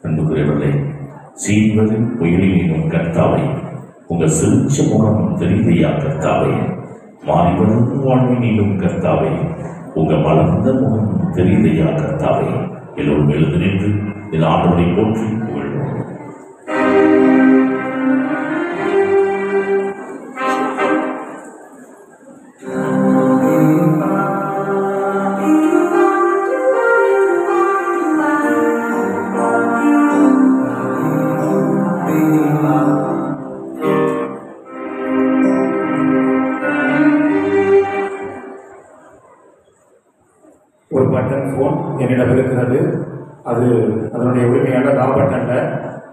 அன்புக்குரியவர்களே, சீர்வரும் புயலினும் கர்த்தாவை உங்கள் சிரிச்ச முகம் தெரிந்தையா கர்த்தாவை, மாறிவரும் வாழ்வினிலும் கர்த்தாவை உங்கள் மலர்ந்த முகம் தெரிந்தையா கர்த்தாவை. எல்லோரும் எழுந்து நின்று இந்த ஆண்டவரை போற்றி புகழ்வோம். ஒரு பட்டன் ஃபோன் என்னிடம் இருக்கிறது. அதனுடைய உரிமையாளர் ராபர்ட்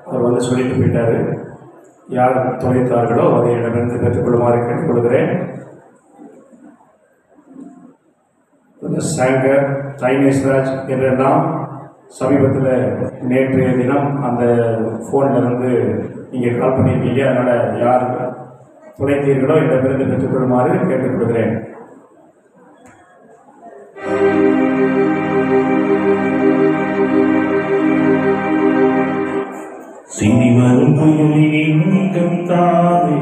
அவர் வந்து சொல்லிட்டு போயிட்டாரு. யார் தொலைத்தார்களோ அதை என்னிடமிருந்து பெற்றுக்கொள்ளுமாறு கேட்டுக்கொள்கிறேன். சாங்கர் தைனேஸ்ராஜ் என்றெல்லாம் சமீபத்தில் நேற்றைய தினம் அந்த ஃபோனில் இருந்து நீங்கள் கால் பண்ணியிருக்கீங்க. அதனால் யார் தொலைத்தீர்களோ என்னிடமிருந்து பெற்றுக்கொள்ளுமாறு கேட்டுக்கொள்கிறேன். சினிவரும் புயலினின் கர்த்தாவே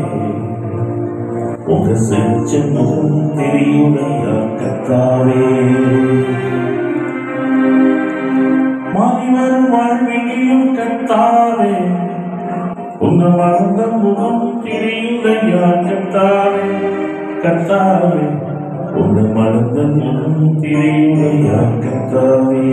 உங்க செஞ்ச முகம் தெரியுதையா கர்த்தாவே, மாறிவரும் வாழ்வினிலும் கர்த்தாவே உங்க வளர்ந்த முகம் தெரியுதையா கர்த்தாவே, கர்த்தாவே உங்க வளர்ந்த முகம் தெரியுதையா கர்த்தாவே.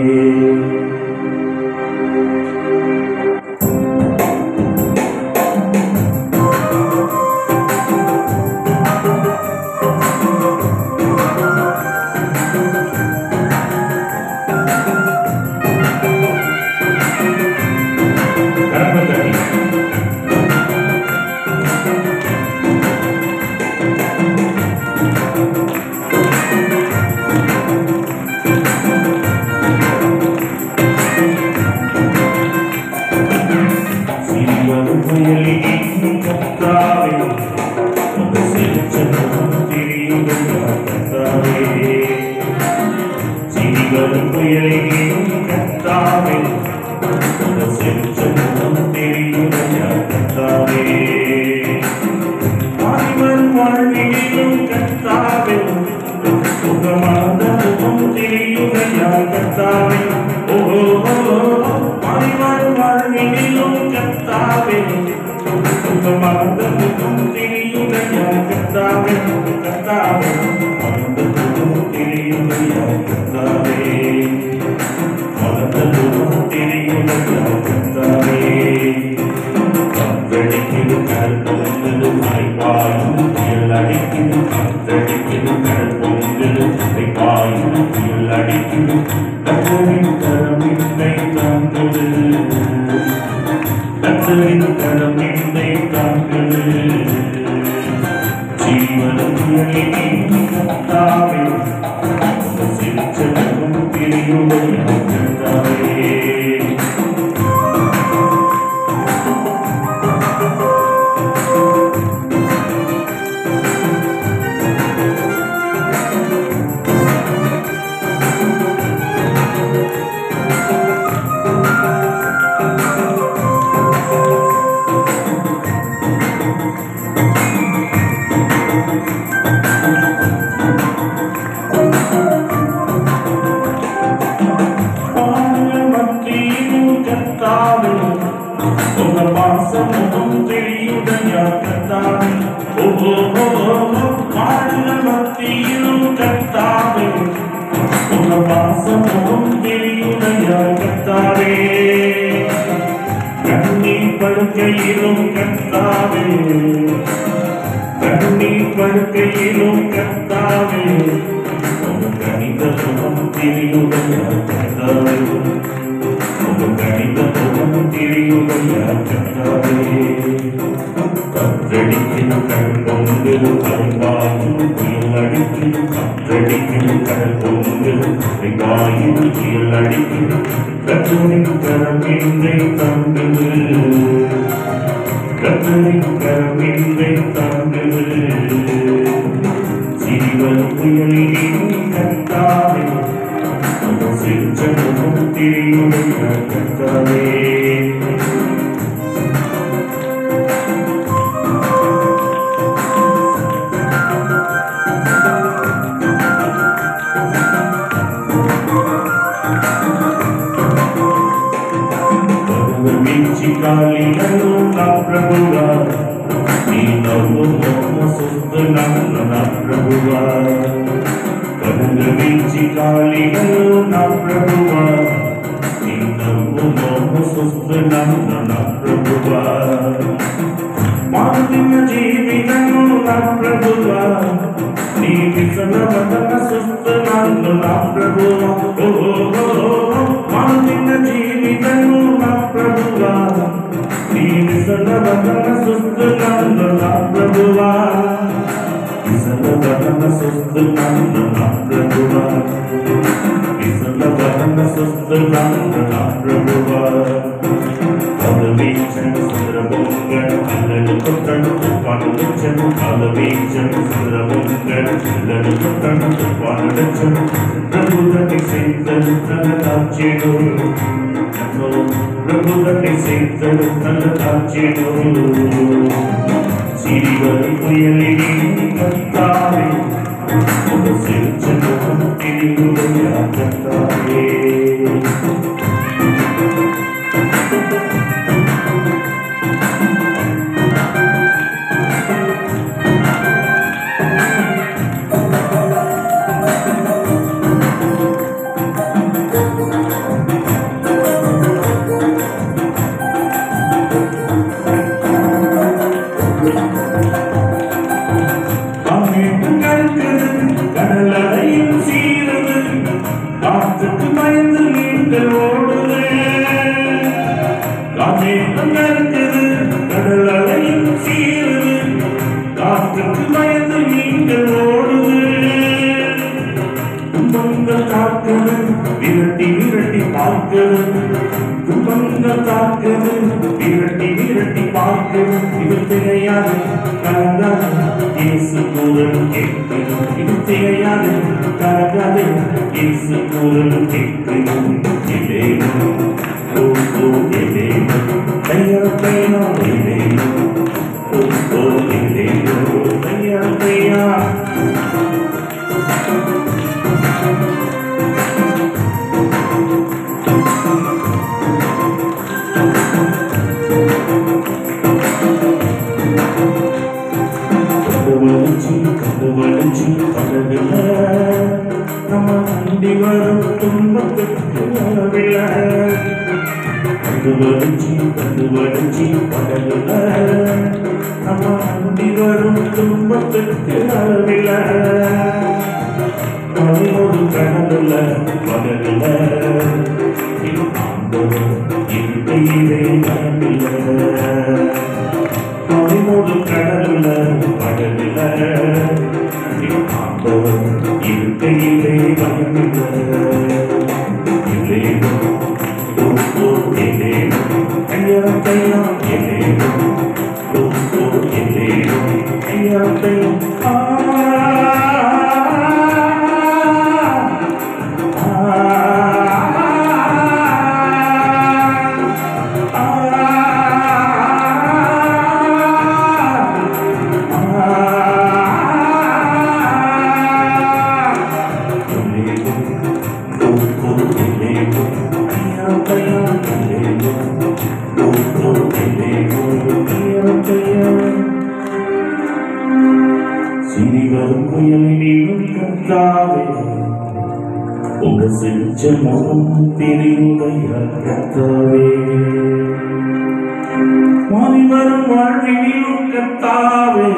படுக்கையிலும் கர்த்தாவே உங்க கணித முகம் தெரியுதையா கர்த்தாவே உங்க கணித முகம் தெரியுதையா கர்த்தாவே கற்றடிக்கிற கண் கொண்டு அறிவாயும் புயல் அடிக்கிற கற்றடிக்கிற கண் கொண்டு அறிவாயும் புயல் அடிக்கிற கற்றடின் கரமின்றை தந்தது கற்றடின் கரமின்றை தந்தது சிறிவர் புயலின் கர்த்தாவே சிறுச்சமுகம் தெரியுடைய கர்த்தாவே కాళీలను నా ప్రభువా నీ నవ్వు మొమ్ము సుస్తు నన్ను నా ప్రభువా కనుగరించి కాళీలను నా ప్రభువా నీ నవ్వు మొమ్ము సుస్తు నన్ను నా ప్రభువా మారుతిన జీవితను నా ప్రభువా నీ విసన వదన సుస్తు నన్ను నా ప్రభువా మారుతిన జీవితను నా ప్రభువా నీ విసన వదన సుస్తు నన్ను నా ప్రభువా విసన వదన సుస్తు నన్ను నా ప్రభువా విసన వదన సుస్తు నన్ను నా ప్రభువా అలవీచను సుందరబొంగడు అల్లడు కొట్టడు పాడుదచ్చను అలవీచను సుందరబొంగడు అల్లడు కొట్టడు పాడుదచ్చను ప్రభుదని సేతను తన దాచెడు ప్రభుదని సేతను తన దాచెడు సిరివరి పుయలిని కర్తావే ఒక సిరుచను తిరుగుదయా కర్తావే கடலையும் சீரது காற்றுக்கு பயந்து நீங்கள் ஓடுது காமேகம் இருக்குது கடலையும் சீரது காற்றுக்கு பயந்து நீங்கள் ஓடுது துன்பங்கள் காக்குது விரட்டி விரட்டி பார்க்குது துன்பங்கள் காக்குது விரட்டி விரட்டி பார்க்குது இது திகையாது கலங்காது இயேசு குரல் கேட்குது இது திகையாது கலங்காது இயேசு குரல் கேட்குது இலேனோ ஓ ஓ இலேனோ தையா தையா இலேனோ ஓ ஓ இலேனோ தையா தையா கண்டுவழிச்சு பழகல நம்ம அண்டி வரும் துன்பத்துக்கு அளவில்லை கண்டுவழிச்சு பழகல நம்ம அண்டி வரும் துன்பத்துக்கு அளவில்லை ஒரு கடவுள பழகல இது ஆண்டவர் இருக்கையிலே பயமில்லை ஒரு கடவுள பழகல ஆண்டவர் இருக்கையிலே பயமில்லை இலேனோ ஓ ஓ இலேனோ தையா தையா இலேனோ ஓ ஓ இலேனோ தையா தையா சிறிவரும் புயலினும் கர்த்தாவே உங்க சிரிச்ச முகம் தெரியுதையா கர்த்தாவே மாறிவரும் வாழ்வினிலும் கர்த்தாவே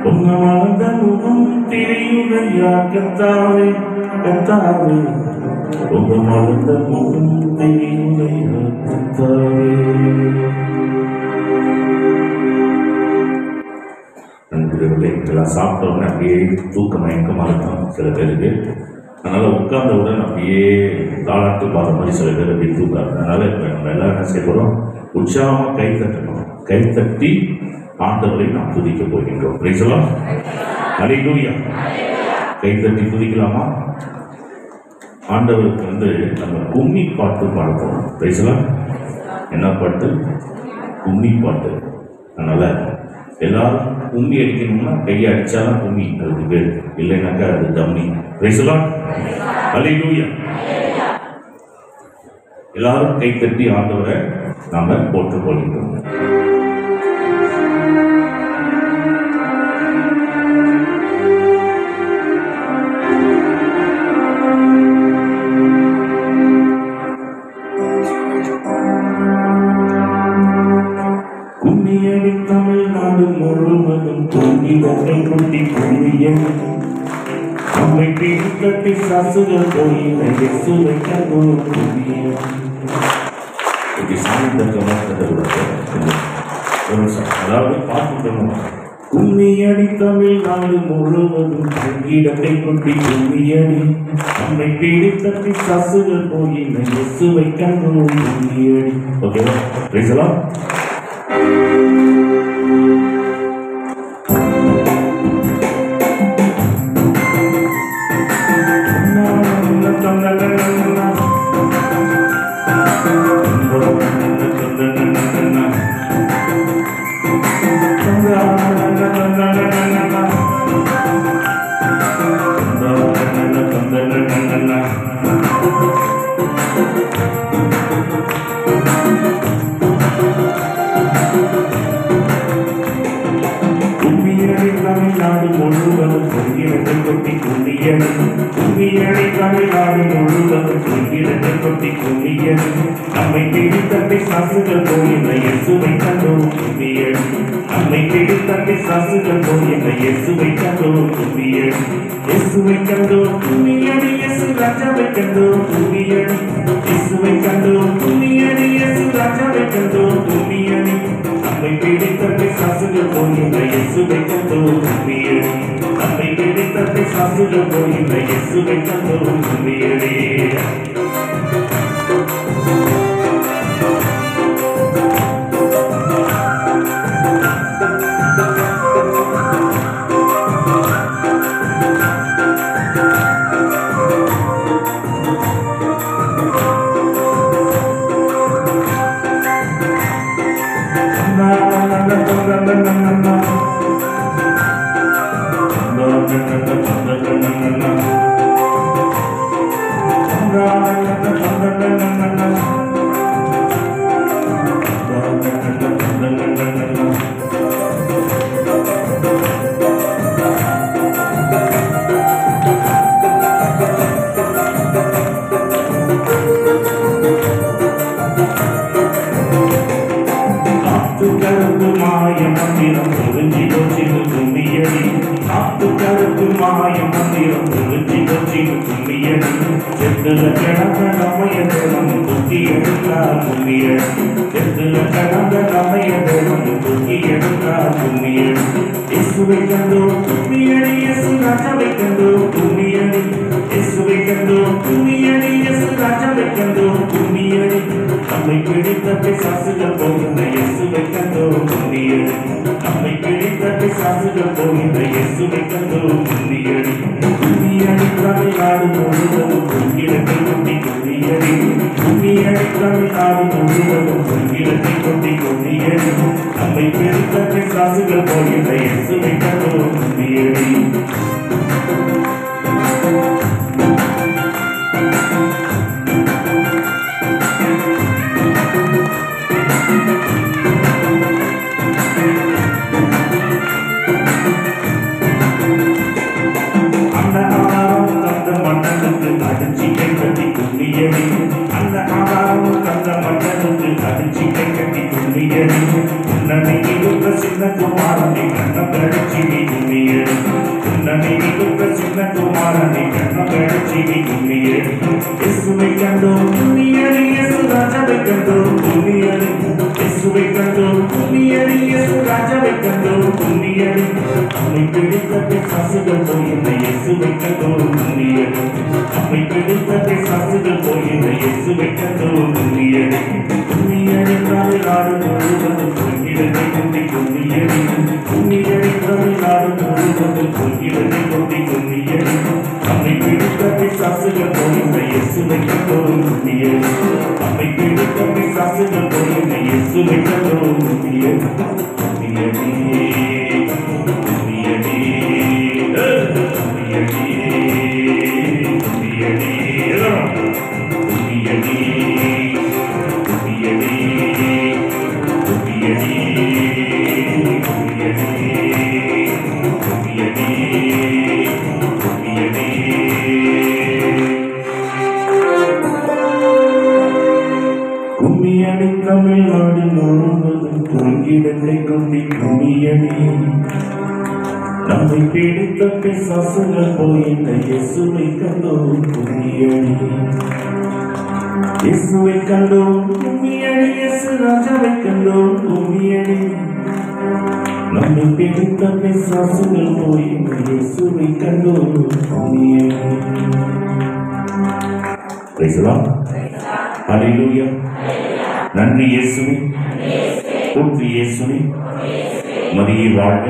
உங்க மனத முகம் தெரியுதையா கத்தாவே கத்தாவே உங்க மனத முகம் தெரியுதையா கத்தாவே. நண்பர்களே, இதெல்லாம் சாப்பிட்டோன்னே அப்படியே தூக்க மயக்கமாக இருக்கும் சில பேருக்கு. அதனால் உட்கார்ந்தவுடன் அப்படியே தாளாட்டு பாத மாதிரி சில பேர் அப்படி தூக்காது. அதனால் இப்போ நம்ம எல்லாம் என்ன செய்ய போகிறோம், உற்சாகமாக கை தட்டணும். கை தட்டி ஆண்டவரை நாம் துதிக்க போகின்றோம். பிரைசலாம், அல்லேலூயா. கை தட்டி துதிக்கலாமா? ஆண்டவருக்கு நம்ம கும்மி பாட்டு பாடுறோம். பிரைசலாம். என்ன பாட்டு? கும்மி பாட்டு. அதனால் எல்லாரும் கும்மி அடிக்கணும்னா கையை அடிச்சாலும் கும்மி, அதுக்கு பேர். இல்லைனாக்கா அது டம்மி. பிரைசலாம், அல்லேலூயா. எல்லாரும் கை தட்டி ஆண்டவரை நாம போற்றுக் கொள்கின்றோம். கும்மியடி தமிழ்நாடு முழுவதும் தூங்கிடத்தை கொட்டி கும்மிய நம்மை பிடித்தட்டி சாசுகள் கோயிலை இயேசுவை கண்டோம் கும்மிய. இப்படி சாமி அதாவது பார்த்துக்கணும். கும்மியடி தமிழ்நாடு முழுவதும் தூங்கிடத்தை கொட்டி கும்மியடி நம்மை பிடித்தட்டி சாசுகள் கோயிலை இயேசுவை கண்டோம் கும்மியடி. ஓகேவா? பேசலாம். தமிழ்நாடு முழுவதும் பொங்கிடத்தை கொட்டி கும்மியடி. கும்மியடி தமிழ்நாடு முழுவதும் பொங்கிடத்தை கொட்டி கும்மியடி நம்மை பிடித்தட்டி சாசுகள் கோயிலை இயேசுவை கண்டோம் கும்மியடி. நம்மை பிடித்தட்டி சாசுகள் கோயிலை இயேசுவை கண்டோம் கும்மியடி. இயேசுவை கண்டோம் கும்மியடி, இயேசு ராஜாவை கண்டோம் கும்மியடி. இயேசுவை கண்டோம் கும்மியடி, இயேசு ராஜாவை கண்டோம் கும்மியடி. நம்மை பிடித்தட்டி சாசுகள் கோயிலை இயேசுவை கண்டோம் கும்மியடி. நம்மை பிடித்தட்டி சாசுகள் கோயிலை இயேசுவை கண்டோம் கும்மியடி. கருப்பு மாய மந்திரம் புரிஞ்சி கொச்சிக்கு கும்மியடி. காத்து கருப்பு மாய மந்திரம் புரிஞ்சி கொச்சிக்கு கும்மியடி. செத்துல கிடந்த நம்மைய தேவன் தூக்கி எடுத்தார் கும்மியடி. செத்துல கிடந்த நம்மைய தேவன் தூக்கி எடுத்தார் கும்மியடி. இயேசுவை கண்டோம் கும்மியடி, இயேசு ராஜாவை கண்டோம் கும்மியடி. இயேசுவை கண்டோம் கும்மியடி, இயேசு ராஜாவை கண்டோம் கும்மியடி. நம்மை பிடித்தட்டி சாசுகள் போகின்ற இயேசுவை கண்டோம் கும்மியடி. நம்மை பிடித்தட்டி சாசுகள் போகின்ற இயேசுவை கண்டோம் கும்மியடி. கும்மியடி தமிழ்நாடு முழுவதும் பொங்கிடத்தை கொட்டி கும்மியடி. கும்மியடி தமிழ்நாடு முழுவதும் பொங்கிடத்தை கொட்டி கும்மியடி. நம்மை பிடித்தட்டி சாசுகள் போகின்ற இயேசுவை கண்டோம் கும்மியடி. கொடுத்த சின்ன குமாரனை கண்ணி கும்மியடி இயேசுவை கண்டோம் கும்மியடி இயேசு ராஜாவை கண்டோம் கும்மியடி இயேசுவை கண்டோம் கும்மியடி இயேசு ராஜாவை கண்டோம் கும்மியடி நம்மை பிடித்த பிசாசுகள் போய் இந்த இயேசுவை கண்டோம் கும்மியடி நம்மை பிடித்த பிசாசுகள் போய் இந்த இயேசுவை கண்டோம் கும்மியடி கும்மியடி தமிழ்நாடு முழுவதும் பொங்கிடத்தை கொண்டி கும்மியடி கும்மியடி தமிழ்நாடு முழுவதும் பொங்கிடத்தை கொண்டி கும்மியடி நம்மை பிடித்த பிசாசுகள் போய் இந்த இயேசுவை கண்டோம் கும்மியடி நம்மை பிடித்த பிசாசுகள் போய் இந்த இயேசுவை கண்டோம் கும்மியடி கும்மியடி கும்மியடி கும்மியடி கும்மியடி கும்மியடி கும்மியடி கும்மியடி கும்மியடி கும்மியடி கும்மியடி தமிழ்நாடு முழுவதும் பொங்கிடத்தை கொண்டி கும்மியடி நம்மை பிடித்த பிசாசுகள் போய் இந்த இயேசுவை கண்டோம் கும்மியடி இயேசுவை கண்டோம் கும்மியடி இயேசு ராஜாவை கண்டோம் கும்மியடி நம்மை பிடித்த பிசாசுகள் போய் இந்த இயேசுவை கண்டோம் கும்மியடி. Praise the Lord. Hallelujah. நன்றி இயேசுவே, போற்றி இயேசுவே, மரியே வாழ்க,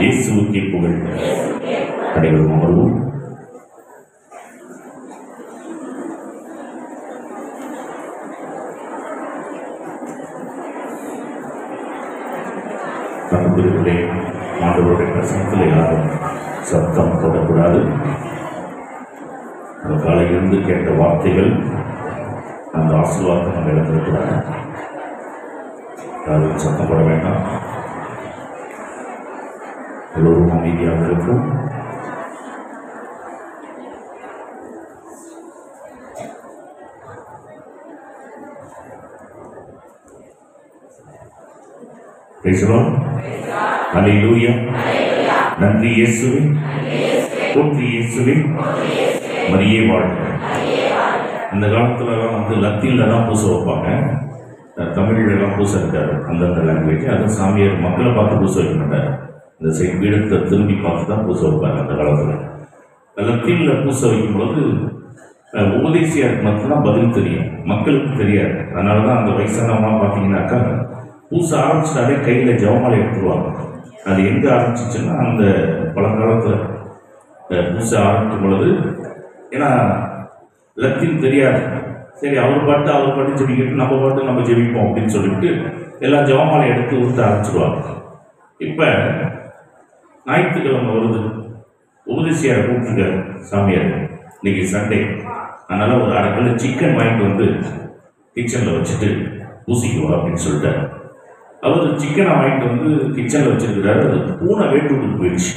இயேசுவுக்கே புகழ். அனைவரும் அமர்வோம். நண்பர்களே, ஆண்டவருடைய பிரசனத்தில் யாரும் சத்தம் போடக்கூடாது. அந்த காலையிலிருந்து கேட்ட வார்த்தைகள் அந்த ஆசீர்வாதத்தை நம்ம இழந்திருக்கிறாங்க. யாரும் சத்தம் போட வேண்டாம். எல்லோரும் அமைதியாக இருக்கும். பேசலாம். ஹல்லேலூயா. நன்றி இயேசுவே, போற்றி இயேசுவே, மரியே வாழ்க. இந்த காலத்துலலாம் லத்தீனில் தான் பூசை வைப்பாங்க. தமிழ்லாம் பூசை இருக்காது அந்தந்த லாங்குவேஜ். அதுவும் சாமியார் மக்களை பார்த்து பூசை வைக்க மாட்டார். இந்த சைட் வீடத்தை திரும்பி பார்த்து தான் பூசை வைப்பாங்க அந்த காலத்தில். லத்தீனில் பூசை வைக்கும் பொழுது உபதேசியாருக்கு மட்டும்தான் பதில் தெரியும், மக்களுக்கு தெரியாது. அதனால தான் அந்த வயசானவங்களாம் பார்த்தீங்கன்னாக்கா பூசை ஆரம்பிச்சிட்டாலே கையில் ஜெபமாலை எடுத்துருவாங்க. அது எங்கே ஆரம்பிச்சிச்சுன்னா அந்த பழங்காலத்தில் பூசை ஆரம்பிக்கும் பொழுது, ஏன்னா லத்தீன் தெரியாது, சரி அவர் பாட்டு ஜெபிக்கிட்டு நம்ம பாட்டு நம்ம ஜெபிப்போம் அப்படின்னு சொல்லிட்டு எல்லாம் ஜெபமாலை எடுத்து ஊற்ற ஆரம்பிச்சிடுவாங்க. இப்போ ஞாயிற்றுக்கிழமை வருது, உபதேசியாரை கூப்பிட்டுருக்காரு சாமியார், இன்னைக்கு சண்டே, அதனால் ஒரு 1/2 கிலோ சிக்கன் வாங்கிட்டு வந்து கிச்சனில் வச்சுட்டு பூசிக்குவா அப்படின்னு சொல்லிட்டார். அவர் சிக்கனை வாங்கிட்டு வந்து கிச்சனில் வச்சிருக்கிறாரு. அது பூனை வேட்டுக்கு போயிடுச்சு.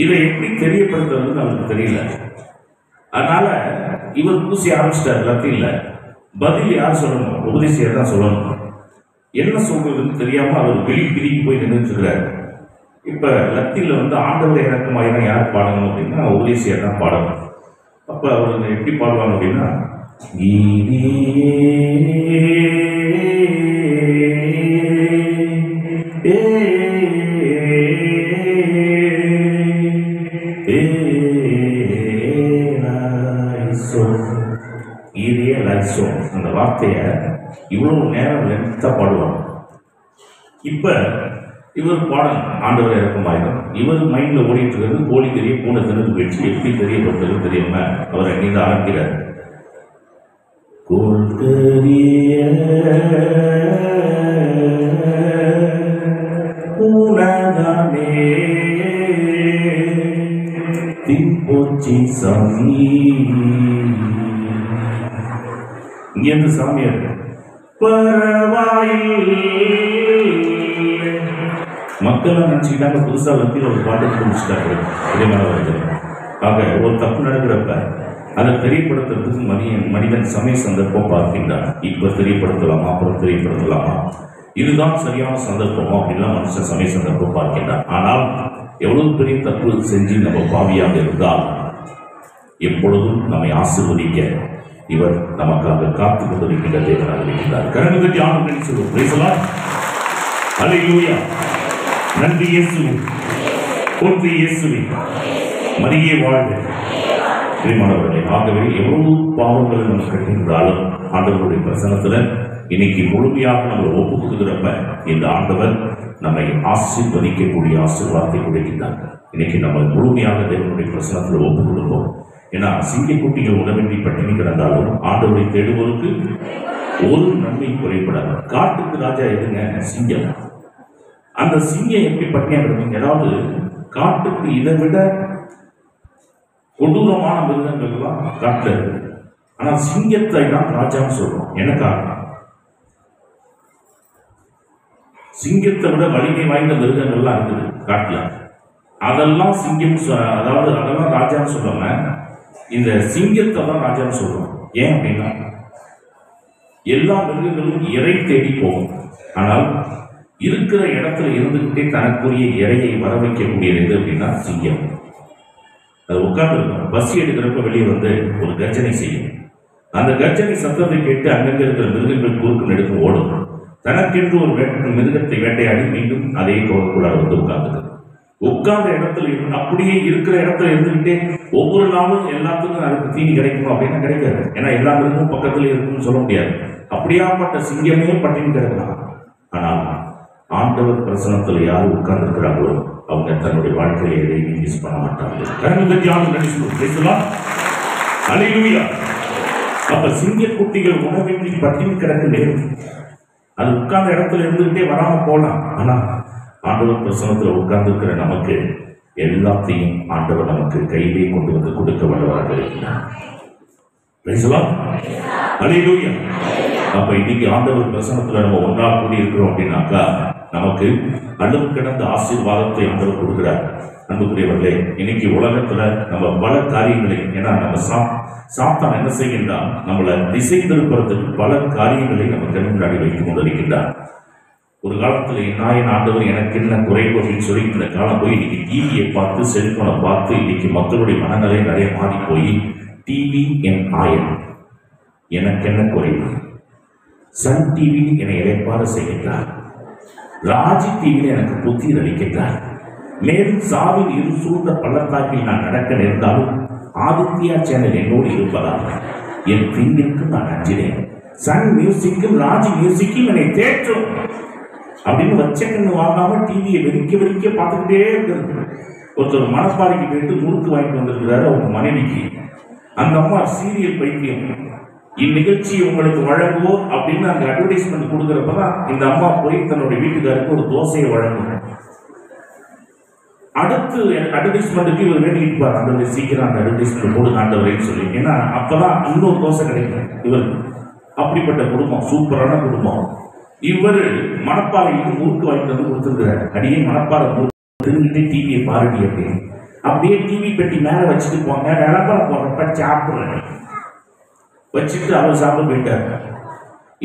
இதை எப்படி தெரியப்படுத்துறதுன்னு அவருக்கு தெரியல. அதனால இவர் பூசி ஆரம்பிச்சிட்டார். லத்தீன்ல பதில் யார் சொல்லணும்? உபதேசியார் தான் சொல்லணும். என்ன சொல்றதுன்னு தெரியாம அவர் பிரிக்கி போய் நின்றுட்டு இருக்கிறார். இப்ப லத்தீன்ல ஆண்டவரை இறக்கமாயிரம் யார் பாடணும் அப்படின்னா உபதேசியார் தான் பாடணும். அப்ப அவர் எப்படி பாடுவாங்க அப்படின்னா, அந்த வார்த்தையை இவ்வளவு நேரம் லென்த்தா பாடுவாங்க. இப்ப இவர் பாடல் ஆண்டவர் இறக்கமாயிரும். இவர் மைண்ட்ல ஓடிட்டு இருக்கிறது கோழி தெரிய பூனை திறந்து போயிடுச்சு, எப்படி தெரியப்படுத்துறது தெரியாம அவர் அங்கிருந்து ஆரம்பிக்கிறார். கோல் தெரிய பூனதானே தின்போச்சி சாமி. இங்கேருந்து சாமியார் பரவாயில் மக்கள் நினைச்சுக்கிட்டாங்க புதுசா லத்தீன் ஒரு பாட்டு முடிச்சுட்டாங்க. ஆக ஒரு தப்பு நடக்கிறப்ப அதை தெரியப்படுத்துறதுக்கு மனிதன் சமய சந்தர்ப்பம் பார்க்கின்றான். இப்ப தெரியப்படுத்தலாமா, அப்புறம் தெரியப்படுத்தலாமா, இதுதான் சரியான சந்தர்ப்பமா அப்படின்லாம் மனுஷன் சமய சந்தர்ப்பம் பார்க்கின்றான். ஆனால் எவ்வளவு பெரிய தப்பு செஞ்சு நம்ம பாவியாக இருந்தால் எப்பொழுதும் நம்மை ஆசீர்வதிக்க இவர் நமக்காக காத்து கொண்டிருக்கின்ற தேவனாக இருக்கிறார். கரங்களை தியானம் சொல்லுவோம். Praise the Lord. ஹல்லேலூயா. நன்றி இயேசுவே. போற்றி இயேசுவே. மரியே வாழ்க. பிரியமானவர்களே, ஆகவே எவ்வளவு பாவங்கள் நமக்கு கட்டியிருந்தாலும் ஆண்டவருடைய பிரசன்னத்துல இன்னைக்கு முழுமையாக நம்ம ஒப்பு கொடுக்கிறப்ப இந்த ஆண்டவர் நம்மை ஆசீர்வதிக்கக்கூடிய ஆசீர்வாதத்தை கொடுக்கின்றார். இன்னைக்கு நம்ம முழுமையாக தேவனுடைய பிரசன்னத்தில் ஒப்பு கொடுப்போம். ஏன்னா சிங்கக்குட்டிகள் உணவின்றி பட்டினி கிடந்தாலும் ஆண்டவரை தேடுவோருக்கு ஒரு நன்மை குறைபடாது. காட்டுக்கு ராஜா எதுங்க? சிங்கம். அந்த சிங்கம் எப்படி பட்டினியா கிடந்தீங்க? அதாவது காட்டுக்கு இதை விட கொடூரமான மிருகங்கள் எல்லாம் காட்டுல இருக்கு. ஆனா சிங்கத்தை தான் ராஜான்னு சொல்றோம். என்ன காரணம்? சிங்கத்தை விட வலிமை வாய்ந்த மிருகங்கள்லாம் இருக்குது காட்டுல. அதெல்லாம் சிங்கம், அதாவது அதெல்லாம் ராஜான்னு சொல்றாங்க. இந்த சிங்கத்தை தான் ராஜான்னு சொல்றோம். ஏன் அப்படின்னா எல்லா மிருகங்களும் இறை தேடி போகும். ஆனால் இருக்கிற இடத்துல இருந்துகிட்டே தனக்குரிய இறையை வர வைக்கக்கூடியது எது அப்படின்னா சிங்கம். அது உட்கார்ந்து பஸ் எடுக்கிறப்ப வெளியே வந்து ஒரு கர்ஜனை செய்யும். அந்த கர்ஜனை சத்தத்தை கேட்டு அங்கங்க இருக்கிற மிருகங்கள் குறுக்கு நெடுக்கும் ஓடும். தனக்கென்று ஒரு மிருகத்தை வேட்டையாடி மீண்டும் அதே கோரக்கூடாது வந்து உட்கார்ந்து உட்கார்ந்த இடத்துல அப்படியே இருக்கிற இடத்துல இருந்துகிட்டே ஒவ்வொரு நாளும் எல்லாத்துக்கும் அதுக்கு தீனி கிடைக்கும் அப்படின்னா கிடைக்காது. ஏன்னா எல்லா மிருகமும் பக்கத்துல இருக்குன்னு சொல்ல முடியாது. அப்படியாப்பட்ட சிங்கமே பட்டினி கிடக்கலாம். ஆனால் ஆண்டவர் பிரசனத்துல யாரு உட்கார்ந்து இருக்கிறாங்களோ அவங்க தன்னுடைய வாழ்க்கையை எதையும் மிஸ் பண்ண மாட்டாங்க. அப்ப சிங்கக்குட்டிகள் உணவின்றி பட்டினி கிடக்கு நேரம். அது உட்கார்ந்த இடத்துல இருந்துகிட்டே வராம போலாம். ஆனா ஆண்டவர் பிரசனத்துல உட்கார்ந்து இருக்கிற நமக்கு எல்லாத்தையும் ஆண்டவர் நமக்கு கையிலே கொண்டு வந்து கொடுக்க வல்லவராக இருக்கிறார். அப்ப இன்னைக்கு ஆண்டவர் பிரசனத்துல நம்ம ஒன்றா கூடி இருக்கிறோம் அப்படின்னாக்கா நமக்கு அளவு கிடந்த ஆசீர்வாதத்தை ஆண்டவர் கொடுக்கிறார். அன்புக்குரியவர்களே, இன்னைக்கு உலகத்துல நம்ம பல காரியங்களை, ஏன்னா நம்ம சாத்தான் என்ன செய்கின்றான், நம்மளை திசை திருப்பறதுக்கு பல காரியங்களை நம்ம கண் முன்னாடி வைத்துக் கொண்டிருக்கின்றார். ஒரு காலத்துல என் ஆண்டவர் எனக்கு என்ன குறைவு அப்படின்னு சொல்லி இந்த காலம் போய் இன்னைக்கு டிவியை பார்த்து செல்போனை பார்த்து இன்னைக்கு மக்களுடைய மனநிலை நிறைய மாறி போய் டிவி என் ஆயன், எனக்கு என்ன குறைவு, சன் டிவி என்னை இழைப்பாறு செய்கின்றார், ராஜி டிவியில் எனக்கு புத்தியில் அளிக்கின்றார், மேலும் சாவில் இரு சூழ்ந்த பள்ளத்தாக்கில் நான் நடக்க நேர்ந்தாலும் ஆதித்யா சேனல் என்னோடு இருப்பதால் என் தீங்கிற்கும் நான் அஞ்சினேன், சன் மியூசிக்கும் ராஜி மியூசிக்கும் என்னை தேற்றும் அப்படின்னு வச்சக்கண்ணு வாங்காம டிவியை வெறிக்க பார்த்துக்கிட்டே இருக்கிறது. ஒருத்தர் மனப்பாறைக்கு போயிட்டு முறுக்கு வாங்கிட்டு வந்திருக்கிறாரு அவங்க மனைவிக்கு. அந்த அம்மா சீரியல் பைத்தியம், இந்நிகழ்ச்சியை உங்களுக்கு வழங்குவோம் அப்படின்னு அந்த அட்வர்டைஸ்மெண்ட் கொடுக்குறப்பதான் இந்த அம்மா போய் தன்னுடைய வீட்டுக்காருக்கு ஒரு தோசையை வழங்கும். அடுத்து அட்வர்டைஸ்மெண்ட்டுக்கு இவர் வேண்டிட்டு பாரு, அந்த சீக்கிரம் அந்த அட்வர்டைஸ்மெண்ட் போடுங்க ஆண்டவரைன்னு சொல்லி. ஏன்னா அப்பதான் இன்னொரு தோசை கிடைக்கும் இவருக்கு. அப்படிப்பட்ட குடும்பம், சூப்பரான குடும்பம். இவர் மணப்பாறைக்கு முறுக்கு வாங்கிட்டு வந்து கொடுத்துருக்கிறார். அடியே மணப்பாறை முறுக்கிட்டு டிவியை பாருடி அப்படின்னு. அப்படியே டிவி பெட்டி மேல வச்சுட்டு போங்க, விளம்பரம் போடுறப்ப சாப்பிடுறேன் வச்சுட்டு அவர் சாப்பிட போயிட்டார்.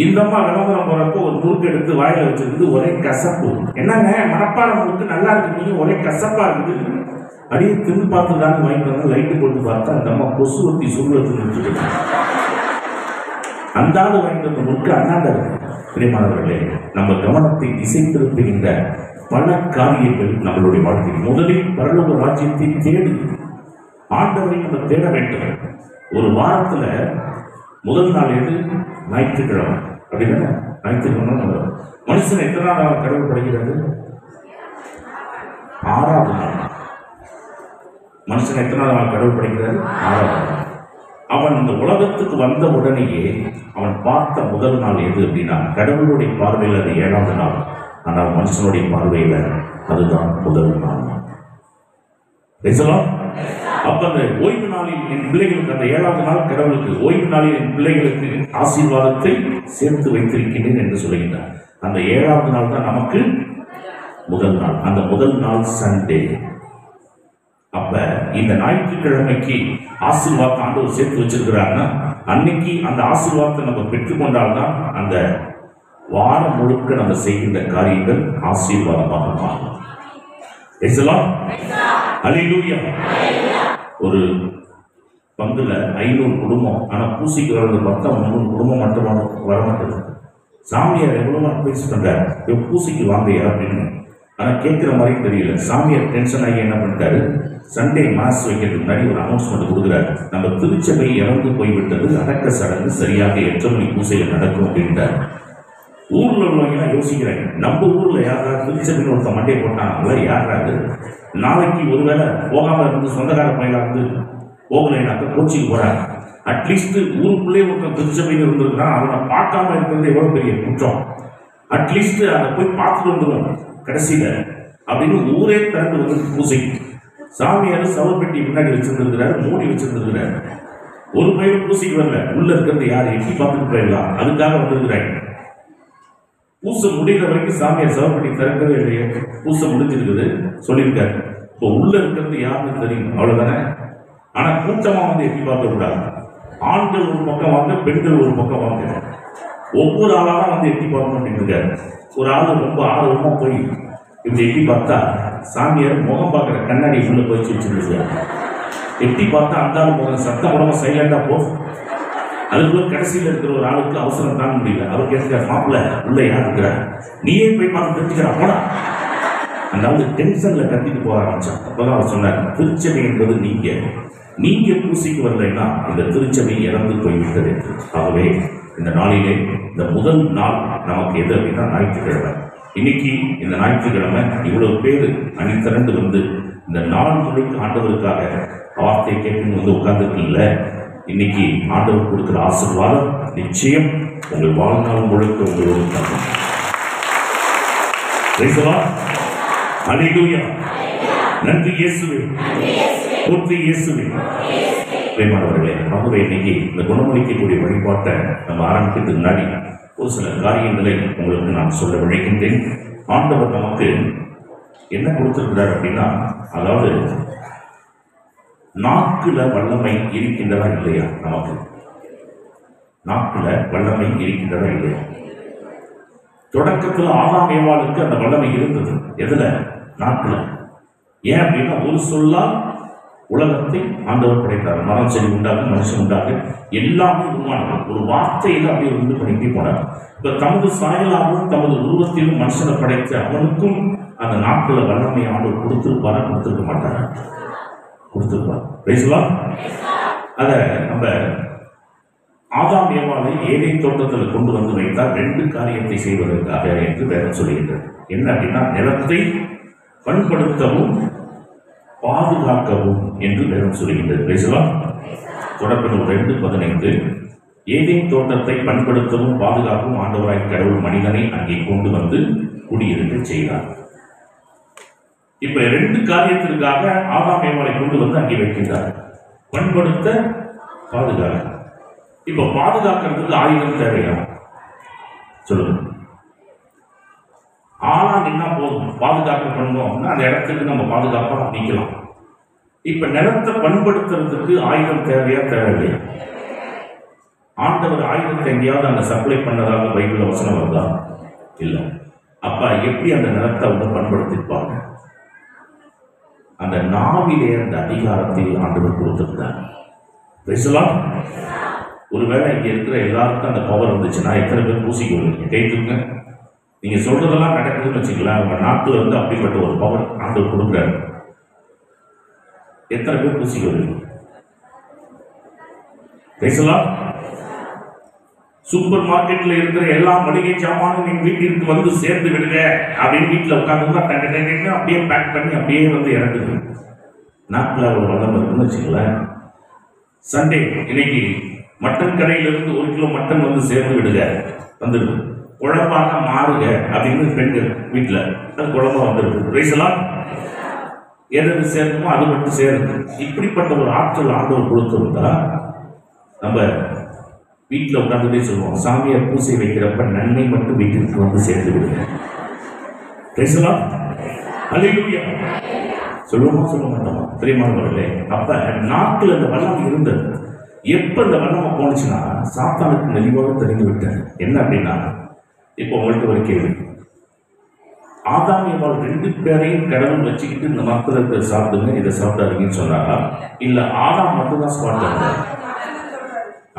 இந்த அம்மா விளம்பரம் போறப்போ ஒரு முறுக்கு எடுத்து வாயில வச்சிருந்து ஒரே கசப்பு. என்னங்க மணப்பாறை முறுக்கு நல்லா இருக்கு, ஒரே கசப்பா இருக்குது. அப்படியே தின்னு பார்த்து தானே வாங்கிட்டு வந்து லைட்டு போட்டு பார்த்தா அந்த அம்மா கொசுவத்தி சுருளத்து முடிச்சுட்டு அந்த ஆள் வாங்கிட்டு வந்த முறுக்கு அண்ணாண்ட இருக்கு. பிரியமானவர்களே, நம்ம கவனத்தை திசை திருப்புகின்ற பல காரியங்கள் நம்மளுடைய வாழ்க்கை. முதலில் பரலோக ராஜ்யத்தை தேடு, ஆண்டவரை நம்ம தேட வேண்டும். ஒரு வாரத்துல முதல் நாள் எது? ஞாயிற்றுக்கிழமை. அப்படின்னா ஞாயிற்றுக்கிழமை மனுஷன் எத்தனை நாள் கடவுள் படைக்கிறது? 6வது நாள். மனுஷன் எத்தனை நாள் கடவுள் படைக்கிறாரு? 6வது நாள். அவன் இந்த உலகத்துக்கு வந்த உடனேயே அவன் பார்த்த முதல் நாள் எது அப்படின்னா கடவுளுடைய பார்வையில் அது 7வது நாள். ஆனால் மனுஷனுடைய பார்வையில் அதுதான் முதல் நாள். அப்ப அந்த ஓய்வு நாளில் என் பிள்ளைகளுக்கு, அந்த 7வது நாள் கடவுளுக்கு, ஓய்வு நாளில் என் பிள்ளைகளுக்கு ஆசீர்வாதத்தை சேர்த்து வைத்திருக்கின்றேன் என்று சொல்லுகின்றார். அந்த 7வது நாள் தான் நமக்கு முதல் நாள். அந்த முதல் நாள் சண்டே. அப்ப இந்த ஞாயிற்றுக்கிழமைக்கு ஆசீர்வாதத்தை ஆண்டவர் சேர்த்து வச்சிருக்கிறாருன்னா அன்னைக்கு அந்த ஆசீர்வாதத்தை நம்ம பெற்றுக்கொண்டால்தான் அந்த வாரம் முழுக்க நம்ம செய்கின்ற காரியங்கள் ஆசீர்வாதமாக மாறும். ஹல்லேலூயா. ஒரு பங்குல 500 குடும்பம், ஆனா பூசைக்கு வர்றது பார்த்தா 300 குடும்பம் மட்டும் வர மாட்டேது. சாமியார் எவ்வளவு அட்வைஸ் பண்றாரு, பூசைக்கு வாங்கயா அப்படின்னு. ஆனா கேட்கிற மாதிரி தெரியல. சாமியார் டென்ஷன் ஆகி என்ன பண்ணிட்டாரு, சண்டே மாஸ் வைக்கிறதுக்கு முன்னாடி ஒரு அனௌன்ஸ்மெண்ட் கொடுக்குறாரு. நம்ம திருச்சபை இறந்து போய்விட்டது, அடக்க சடங்கு சரியாக 8 மணி பூசையில் நடக்கும் அப்படின்ட்டாரு. ஊர்ல உள்ளவங்க யோசிக்கிறாங்க, நம்ம ஊர்ல யாராவது திருச்சபைன்னு ஒருத்த மண்டையை போட்டாங்களா, யாராவது நாளைக்கு ஒருவேளை போகாம இருந்து சொந்தக்கார பையனா இருந்து போகலைனாக்க கோச்சிக்கு போறாங்க. அட்லீஸ்ட் ஊருக்குள்ளே ஒருத்தன் திருச்சபையில் இருந்திருக்கிறான், அவனை பார்க்காம இருக்கிறது எவ்வளவு பெரிய குற்றம். அட்லீஸ்ட் அதை போய் பார்த்துட்டு வந்துடும் கடைசியில அப்படின்னு ஊரே திறந்து வந்து பூசைக்கு. சாமியார் சவப்பெட்டி முன்னாடி வச்சிருந்திருக்கிறாரு, மூடி வச்சிருந்திருக்கிறாரு. ஒரு பையன் பூசைக்கு வரல, உள்ள இருக்கிறது யாரு எட்டி பார்த்துட்டு போயிடலாம், அதுக்காக வந்திருக்கிறாங்க. பூசை முடிகிற வரைக்கும் சாமியார் சவப்பெட்டி திறக்கவே இல்லையே. பூசை முடிஞ்சிருக்குது சொல்லியிருக்காரு. இப்போ உள்ள இருக்கிறது யாருன்னு தெரியும், அவ்வளவுதானே. ஆனா கூட்டமா வந்து எட்டி பார்க்க கூடாது. ஆண்கள் ஒரு பக்கம் வாங்க, பெண்கள் ஒரு பக்கம் வாங்க. ஒவ்வொரு ஆளாக வந்து எட்டி பார்க்கணும் அப்படின்னு இருக்காரு. ஒரு ஆள் ரொம்ப ஆர்வமா போய் இப்படி எட்டி பார்த்தா சாமியார் முகம் பார்க்குற கண்ணாடி உள்ள போய் வச்சுருக்காரு. எட்டி பார்த்தா அந்த ஆள் முகம் சத்தம் உடம்பு சைலண்டா போ. அதுக்குள்ள கடைசியில் இருக்கிற ஒரு ஆளுக்கு அவசரம் தாங்க முடியல. அவர் கேட்கிறார், மாப்பிள்ள உள்ள யார் இருக்கிறார், நீயே போய் பார்த்து தெரிஞ்சுக்கிறா போனா. அந்த ஆளு டென்ஷன்ல கத்திட்டு போக ஆரம்பிச்சான். அப்பதான் அவர் சொன்னார், திருச்சபை என்பது நீங்க பூசைக்கு வரலைன்னா இந்த திருச்சபை இறந்து போய்விட்டது. ஆகவே இந்த நாளிலே இந்த முதல் நாள் நமக்கு எது அப்படின்னா ஞாயிற்றுக்கிழமை. இன்னைக்கு இந்த ஞாயிற்றுக்கிழமை இவ்வளவு பேர் அணிதிரண்டு வந்து இந்த நாள் முழுக்க ஆண்டவருக்காக வார்த்தை கேட்கணும் வந்து உட்கார்ந்துருக்கீங்கள. இன்னைக்கு ஆண்டவர் கொடுக்கிற ஆசீர்வாதம் நிச்சயம் உங்கள் வாழ்நாள் முழுக்க உங்களோடு தரும். ஹல்லேலூயா. நன்றி இயேசுவே, போற்றி இயேசுவே. பிரியமானவர்களே, ஆகவே இன்னைக்கு இந்த குணமளிக்கக்கூடிய வழிபாட்டை நம்ம ஆரம்பிக்கிறதுக்கு முன்னாடி ஒரு சில காரியங்களை உங்களுக்கு நான் சொல்ல விழைக்கின்றேன். ஆண்டவர் நமக்கு என்ன கொடுத்திருக்கிறார் அப்படின்னா, அதாவது நாக்குல வல்லமை இருக்கின்றதா இல்லையா? நமக்கு நாக்குல வல்லமை இருக்கின்றதா இல்லையா? தொடக்கத்தில் ஆதாம் ஏவாளுக்கு அந்த வல்லமை இருந்தது. எதுல? நாக்குல. ஏன் அப்படின்னா ஒரு சொல்லால் உலகத்தை ஆண்டவர் படைத்தார். மரம் செடி உண்டாக, மனுஷன் உண்டாக, எல்லாமே உருவானது ஒரு வார்த்தையில அப்படியே உண்டு பண்ணிட்டு போனார். இப்ப தமது சாயலாகவும் தமது உருவத்திலும் மனுஷனை படைத்த அவனுக்கும் அந்த நாட்கள வல்லமை ஆண்டவர் கொடுத்திருப்பாரா? கொடுத்திருக்க மாட்டாரா? கொடுத்திருப்பார். பேசலாம். அத நம்ம ஆதாம் ஏவாளை ஏதேன் தோட்டத்தில் கொண்டு வந்து வைத்தார் 2 காரியத்தை செய்வதற்காக என்று வேதம் சொல்லுகின்றது. என்ன அப்படின்னா, நிலத்தை பண்படுத்தவும் பாதுகாக்கவும் என்று வேதம் சொல்லுகின்றது. பேசலாம். தொடர்பு 2:15 ஏதேன் தோட்டத்தை பண்படுத்தவும் பாதுகாக்கவும் ஆண்டவராய் கடவுள் மனிதனை அங்கே கொண்டு வந்து குடியிருக்க செய்தார். இப்ப 2 காரியத்திற்காக ஆதாம் ஏவாளை கொண்டு வந்து அங்கே வைக்கின்றார். பண்படுத்த, பாதுகாக்க. இப்ப பாதுகாக்கிறதுக்கு ஆயுதம் தேவையா? சொல்லுங்க. ஆனா நின்னா போதும், பாதுகாப்பு பண்ணோம் அந்த இடத்துக்கு நம்ம பாதுகாப்பா நிக்கலாம். இப்ப நிலத்தை பண்படுத்துறதுக்கு ஆயுதம் தேவையா? தேவையில்லையா? ஆண்டவர் ஆயுதத்தை எங்கேயாவது அந்த சப்ளை பண்ணதாக பைபிள்ல வசனம் வருதா? இல்ல. அப்ப எப்படி அந்த நிலத்தை வந்து பண்படுத்திருப்பாங்க? அந்த நாவிலே அந்த அதிகாரத்தை ஆண்டவர் கொடுத்திருந்தார். பேசலாம். ஒருவேளை இங்க இருக்கிற எல்லாருக்கும் அந்த பவர் இருந்துச்சுன்னா எத்தனை பேர் பூசிக்கு வருவீங்க? கைத்துங்க. நீங்க சொல்றதெல்லாம் நடக்குதுன்னு வச்சுக்கலாம். உங்க நாட்டுல வந்து அப்படிப்பட்ட ஒரு பவர் ஆண்டவர் கொடுக்குறாரு. எத்தனை பேர் பூசிக்கு வருவீங்க? பேசலாம். சூப்பர் மார்க்கெட்ல இருக்கிற எல்லா மளிகை சாமானும் நீங்க வீட்டிற்கு வந்து சேர்ந்து விடுங்க அப்படின்னு வீட்டுல உட்காந்து அப்படியே பேக் பண்ணி அப்படியே வந்து இறங்குது. நாட்டுல ஒரு வளம் இருக்குன்னு வச்சுங்களேன். சண்டே இன்னைக்கு மட்டன் கடையிலிருந்து 1 கிலோ மட்டன் வந்து சேர்ந்து விடுங்க, வந்துடுது. குழம்பாக மாறுக அப்படின்னு பெண்கள் வீட்டுல அது குழம்பா வந்துடுது. பேசலாம். எது சேரணுமோ அது மட்டும் சேருது. இப்படிப்பட்ட ஒரு ஆற்றல் ஆண்டவர் கொடுத்திருந்தா நம்ம வீட்டில் உட்காந்துட்டே சொல்லுவோம், சாமியார் பூசை வைக்கிறப்ப நன்மை மட்டும் வீட்டிற்கு வந்து சேர்த்து விடுங்க. பேசலாம். ஹல்லேலூயா. சொல்லுவோமா சொல்ல மாட்டோமா? பிரியமானவர்களே, அப்ப நாட்டில் அந்த வல்லம் இருந்தது. எப்ப இந்த வல்லமை போனுச்சுன்னா சாத்தானுக்கு நெளிவாக தெரிந்து விட்டது. என்ன அப்படின்னா, இப்போ உங்கள்கிட்ட ஒரு கேள்வி, ஆதாம் ஏவாள் 2 பேரையும் கடவுள் வச்சுக்கிட்டு இந்த மரத்துல சாப்பிடுங்க, இதை சாப்பிடாதீங்கன்னு சொன்னாரா? இல்ல ஆதாம் மட்டும்தான் ஸ்பாட் இருந்தார்?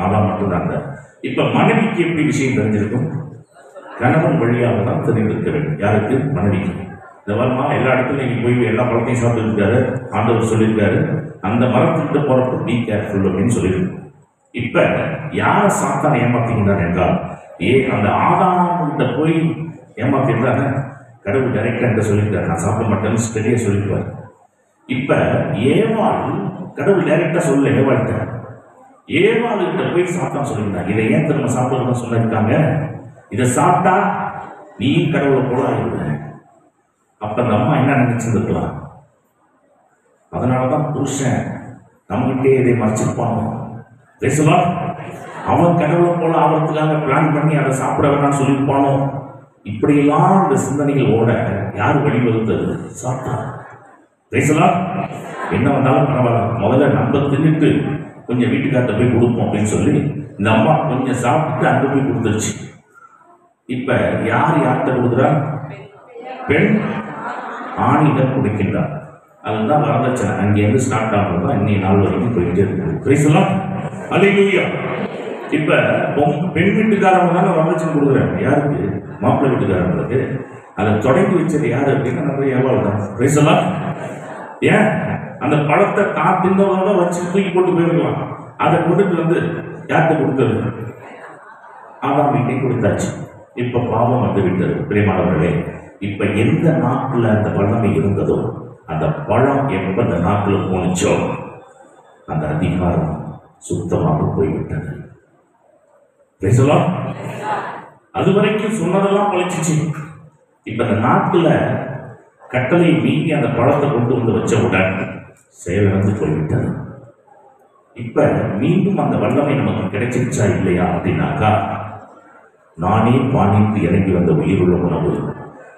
ஆதாம் மட்டும்தான். இப்ப மனைவிக்கு எப்படி விஷயம் தெரிஞ்சிருக்கும்? கணவன் வழியாக தான் தெரிந்திருக்க வேண்டும். யாருக்கு? மனைவிக்கு. இந்த வருமா எல்லா இடத்துலையும் நீங்க போய் எல்லா பழத்தையும் சாப்பிட்டு இருக்காரு, ஆண்டவர் சொல்லியிருக்காரு, அந்த மரத்துக்கிட்ட போறப்ப பி கேர்ஃபுல் அப்படின்னு சொல்லியிருக்கு. இப்ப யார சாத்தான் ஏமாத்தீங்கன்னு என்றால், அந்த ஆதாம்கிட்ட போய் ஏமாத்திருந்தாங்க. கடவுள் டைரக்டா என்கிட்ட சொல்லியிருக்காரு, நான் சாப்பிட மாட்டேன்னு ஸ்டெடியா சொல்லியிருப்பாரு. இப்ப ஏவாள் கடவுள் டைரக்டா சொல்ல, ஏவாளுகிட்ட போய் சாத்தான் சொல்லியிருந்தாங்க. இதை ஏன் திரும்ப சாப்பிடணும்னு சொல்லியிருக்காங்க? இதை சாப்பிட்டா நீ கடவுளை போல ஆயிடுவ. அப்ப அந்த அம்மா என்ன நினைச்சிருக்கலாம்? அதனாலதான் புருஷன் நம்மகிட்டே இதை மறைச்சிருப்பாங்க. பேசலா, அவன் கடவுளை போல ஆகிறதுக்காக பிளான் பண்ணி அதை சாப்பிட வேணாம்னு சொல்லியிருப்பானோ? இப்படியெல்லாம் இந்த சிந்தனைகளோட யார் வழிவகுத்தது? சாத்தான். பேசலா, என்ன வந்தாலும் பரவாயில்ல, முதல்ல நம்ம தின்னுட்டு கொஞ்சம் வீட்டுக்கார்ட்ட போய் கொடுப்போம் அப்படின்னு சொல்லி இந்த அம்மா கொஞ்சம் சாப்பிட்டு அங்க போய் கொடுத்துருச்சு. இப்ப யார்கிட்ட கொடுக்குறா? பெண் ஆணிடம் கொடுக்கின்றார். அதுதான் வரதட்சணை. அங்கேருந்து ஸ்டார்ட் ஆகுறதுதான் இன்னைய நாள் வரைக்கும் போயிட்டே இருக்கு. அல்லேலூயா. இப்ப பெண் வீட்டுக்காரங்க தானே வரதட்சணை கொடுக்குறாங்க. யாருக்கு? மாப்பிள்ளை வீட்டுக்காரங்களுக்கு. அதை தொடங்கி வச்சது யாரு அப்படின்னா நம்ம ஏவாள் தான். ஏன் அந்த பழத்தை தான் தின்னவங்க வச்சு தூக்கி போட்டு போயிருக்கலாம். அதை கொண்டுட்டு வந்து யார்கிட்ட கொடுத்தது? ஆதாம் வீட்டை கொடுத்தாச்சு. இப்ப பாவம் வந்து விட்டது. பிரியமானவர்களே, இப்ப எந்த நாட்டுல அந்த வல்லமை இருந்ததோ, அந்த பழம் எப்ப அந்த நாட்டுல போனுச்சோ அந்த அதிகாரம் சுத்தமாக போய்விட்டது. பேசலாம். அது வரைக்கும் சொன்னதெல்லாம் பழிச்சிச்சு. இப்ப அந்த நாட்டுல கட்டளை மீறி அந்த பழத்தை கொண்டு வந்து வச்சவுடன் செயலிழந்து போய்விட்டது. இப்ப மீண்டும் அந்த வல்லமை நமக்கு கிடைச்சிருச்சா இல்லையா அப்படின்னாக்கா, நானே வானிற்கு இறங்கி வந்த உயிருள்ள உணவு,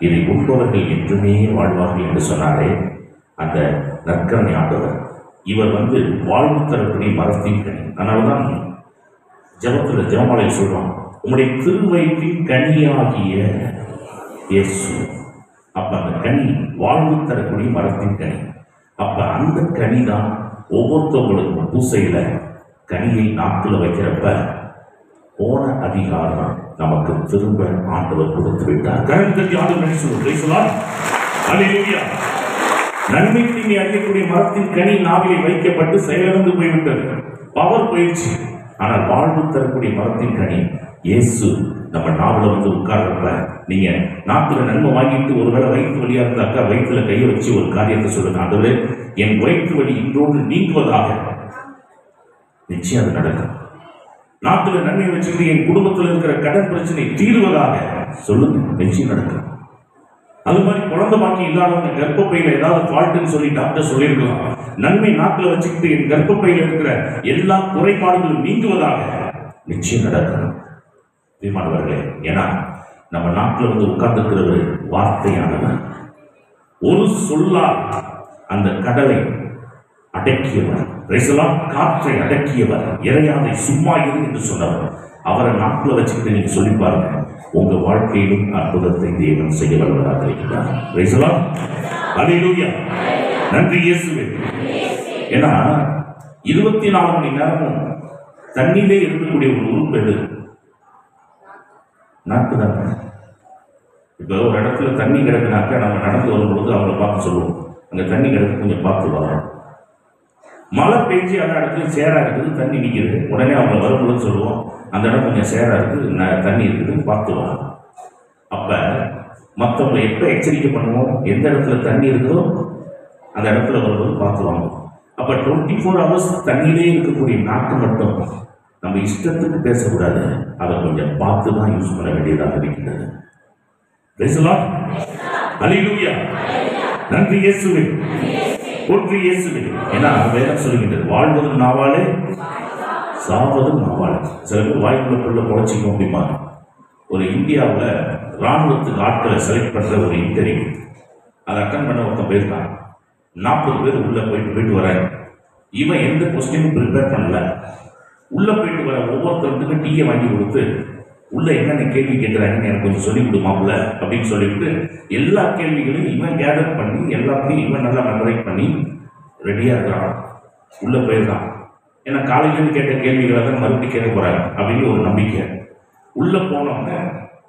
இதை உண்பவர்கள் என்றுமே வாழ்வார்கள் என்று சொன்னாரே அந்த நற்கரணை ஆண்டவர். இவர் வாழ்வு தரக்கூடிய மரத்தின் கனி. அதனால்தான் ஜெபமாலை சொல்றோம், உங்களுடைய திருவயிற்றின் கனியாகிய இயேசு. அப்ப அந்த கனி வாழ்வு தரக்கூடிய மரத்தின் கனி. அப்ப அந்த கனி தான் ஒவ்வொருத்தவங்களுக்கும் பூசையில கனியை நாக்குல வைக்கிறப்ப போன அதிகாரம் நமக்கு திரும்ப ஆண்டவர் கொடுத்து விட்டார். நன்மை தீமை அறியக்கூடிய மரத்தின் கனி நாவிலே வைக்கப்பட்டு செயலிழந்து போய்விட்டது. பவர் போயிடுச்சு. ஆனால் வாழ்வு தரக்கூடிய மரத்தின் கனி இயேசு நம்ம நாவல உட்கார்றப்ப, நீங்க நாட்டுல நன்மை வாங்கிட்டு ஒருவேளை வயிற்று வழியா இருந்தாக்கா வயிற்றுல கையை வச்சு ஒரு காரியத்தை சொல்லுங்க, ஆண்டவரே என் வயிற்று வலி இன்றோடு நீங்குவதாக. நிச்சயம் அது நடக்கும். நாட்டுல நன்மை வச்சுட்டு என் குடும்பத்தில் இருக்கிற கடன் பிரச்சனை தீர்வதாக சொல்லுங்க, நிச்சயம் நடக்கும். அது மாதிரி குழந்தை பாக்கி இல்லாதவங்க கர்ப்பப்பையில ஏதாவது ஃபால்ட்னு சொல்லி டாக்டர் சொல்லியிருக்கலாம். நன்மை நாட்டுல வச்சுக்கிட்டு என் கர்ப்பப்பையில இருக்கிற எல்லா குறைபாடுகளும் நீங்குவதாக நிச்சயம் நடக்கும். தீர்மானவர்களே, ஏன்னா நம்ம நாட்டில் உட்கார்ந்துருக்கிறவர் வார்த்தையானவர். ஒரு சொல்லால் அந்த கடலை அடக்கியவர், காற்றை அடக்கியவர், இறையாதை சும்மா இரு என்று சொன்னவர். அவரை நாட்டில் வச்சுக்கிட்டு நீங்க சொல்லி பாருங்க, உங்க வாழ்க்கையிலும் அற்புதத்தை தேவன் செய்ய வல்லவராக இருக்கிறார். அல்லேலூயா. நன்றி இயேசுவே. ஏன்னா 24 மணி நேரமும் தண்ணியிலே இருக்கக்கூடிய ஒரு உறுப்பு எது? நாக்கு தான். இப்போ ஒரு இடத்துல தண்ணி கிடக்குனாக்கா நம்ம நடந்து வரும்பொழுது அவங்கள பார்த்து சொல்லுவோம், அங்கே தண்ணி கிடக்கு, கொஞ்சம் பார்த்து வரோம். மழை பெஞ்சு அந்த இடத்துல சேரா இருக்குது, தண்ணி நிற்கிறது, உடனே அவங்க வரும்பொழுது சொல்லுவோம், அந்த இடம் கொஞ்சம் சேரா இருக்குது, தண்ணி இருக்குது, பார்த்து வரோம். அப்போ மற்றவங்களை எப்போ எச்சரிக்கை பண்ணுவோம்? எந்த இடத்துல தண்ணி இருக்குதோ அந்த இடத்துல வரும்போது பார்த்துருவாங்க. அப்போ 24 hours தண்ணியிலே இருக்கக்கூடிய நாக்கு மட்டும் நம்ம இஷ்டத்துக்கு பேசக்கூடாது, அதை கொஞ்சம் பார்த்து தான் யூஸ் பண்ண வேண்டியதாக இருக்கிறது. அல்லேலூயா. நன்றி இயேசுவே, போற்றி இயேசுவே. ஏன்னா வேதம் சொல்லுகின்றது, வாழ்வதும் நாவாலே சாவதும் நாவாலே. சில பேர் வாய்ப்புள்ள பொழைச்சிக்க முடியுமா? ஒரு இந்தியாவில் ராணுவத்துக்கு ஆட்களை செலக்ட் பண்ற ஒரு இன்டர்வியூ, அதை அட்டன் பண்ண ஒருத்தன் போயிருக்கான். 40 பேர் உள்ள போயிட்டு வர, இவன் எந்த கொஸ்டினும் ப்ரிப்பேர் பண்ணல. உள்ள போயிட்டு வர ஒவ்வொருத்தருக்கும் டீயை வாங்கி கொடுத்து, உள்ள என்னென்ன கேள்வி கேட்குறாங்கன்னு எனக்கு கொஞ்சம் சொல்லிக் கொடுமாப்புல அப்படின்னு சொல்லிவிட்டு எல்லா கேள்விகளையும் இவன் கேதர் பண்ணி எல்லாத்தையும் இவன் நல்லா மெமரைஸ் பண்ணி ரெடியாக இருக்கிறான். உள்ளே போயிருக்கான். ஏன்னா காலையிலேருந்து கேட்ட கேள்விகளை தான் மறுபடியும் கேட்க போகிறாங்க அப்படின்னு ஒரு நம்பிக்கை. உள்ளே போனோன்னே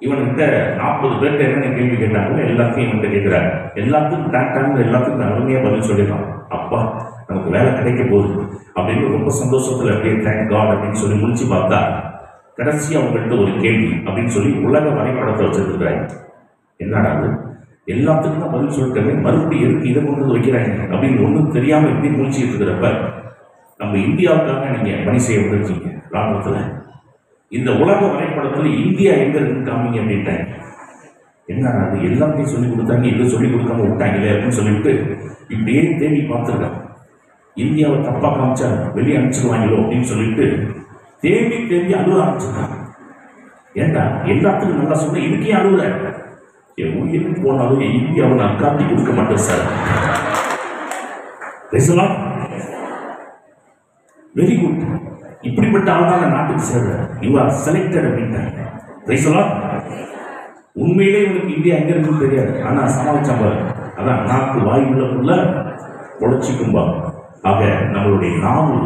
இவன்கிட்ட 40 பேர்கிட்ட என்னென்ன கேள்வி கேட்டாங்களோ எல்லாத்தையும் இவன்கிட்ட கேட்குறாங்க. எல்லாத்துக்கும் டாக்டாங்க எல்லாத்துக்கும் அருமையாக பதில் சொல்லிடலாம். அப்பா நமக்கு வேலை கிடைக்க போகுது அப்படின்னு ரொம்ப சந்தோஷத்தில் அப்படியே தேங்க் காட் அப்படின்னு சொல்லி முடிச்சு பார்த்தா கடைசி அவங்கள்ட்ட ஒரு கேள்வி அப்படின்னு சொல்லி உலக வரைபடத்தை வச்சிருக்கிறாங்க. என்னடா அது எல்லாத்துக்கும் தான் பதில் சொல்லிட்டவே மறுபடியும் எதுக்கு இதை கொண்டு வைக்கிறாங்க அப்படின்னு ஒன்றும் தெரியாமல் எப்படி முடிச்சுட்டு இருக்கிறப்ப நம்ம இந்தியாவுக்காக நீங்கள் பணி செய்ய வந்திருக்கீங்க ராணுவத்தில். இந்த உலக வரைபடத்தில் இந்தியா எங்க இருக்குன்னு காமிங்க அப்படின்ட்டாங்க. என்ன அது எல்லாத்தையும் சொல்லிக் கொடுத்தாங்க, இதை சொல்லிக் கொடுக்காம விட்டாங்களே அப்படின்னு சொல்லிட்டு இப்படியே தேடி பார்த்துருக்காங்க. இந்தியாவை தப்பா காமிச்சா வெளியே அனுப்பிச்சிருவாங்களோ அப்படின்னு சொல்லிட்டு தேடி தேடி அழுவ ஆரம்பிச்சிருக்காங்க. ஏண்டா எல்லாத்துக்கும் நல்லா சொன்ன இதுக்கே அழுவுற, என் உயிருக்கு போனாலும் இந்தியாவை நான் காட்டி கொடுக்க மாட்டேன் சார். பேசலாம். வெரி குட், இப்படிப்பட்ட ஆள் தான் நாட்டுக்கு சேர்ற, யூ ஆர் செலக்டட் அப்படின்ட்டாங்க. பேசலாம். உண்மையிலே இவனுக்கு இந்தியா எங்க இருக்குன்னு தெரியாது, ஆனா சமாளிச்சாங்க. அதான் நாக்கு வாயுள்ளக்குள்ள உழைச்சிக்கும்பா. ஆக நம்மளுடைய நாவு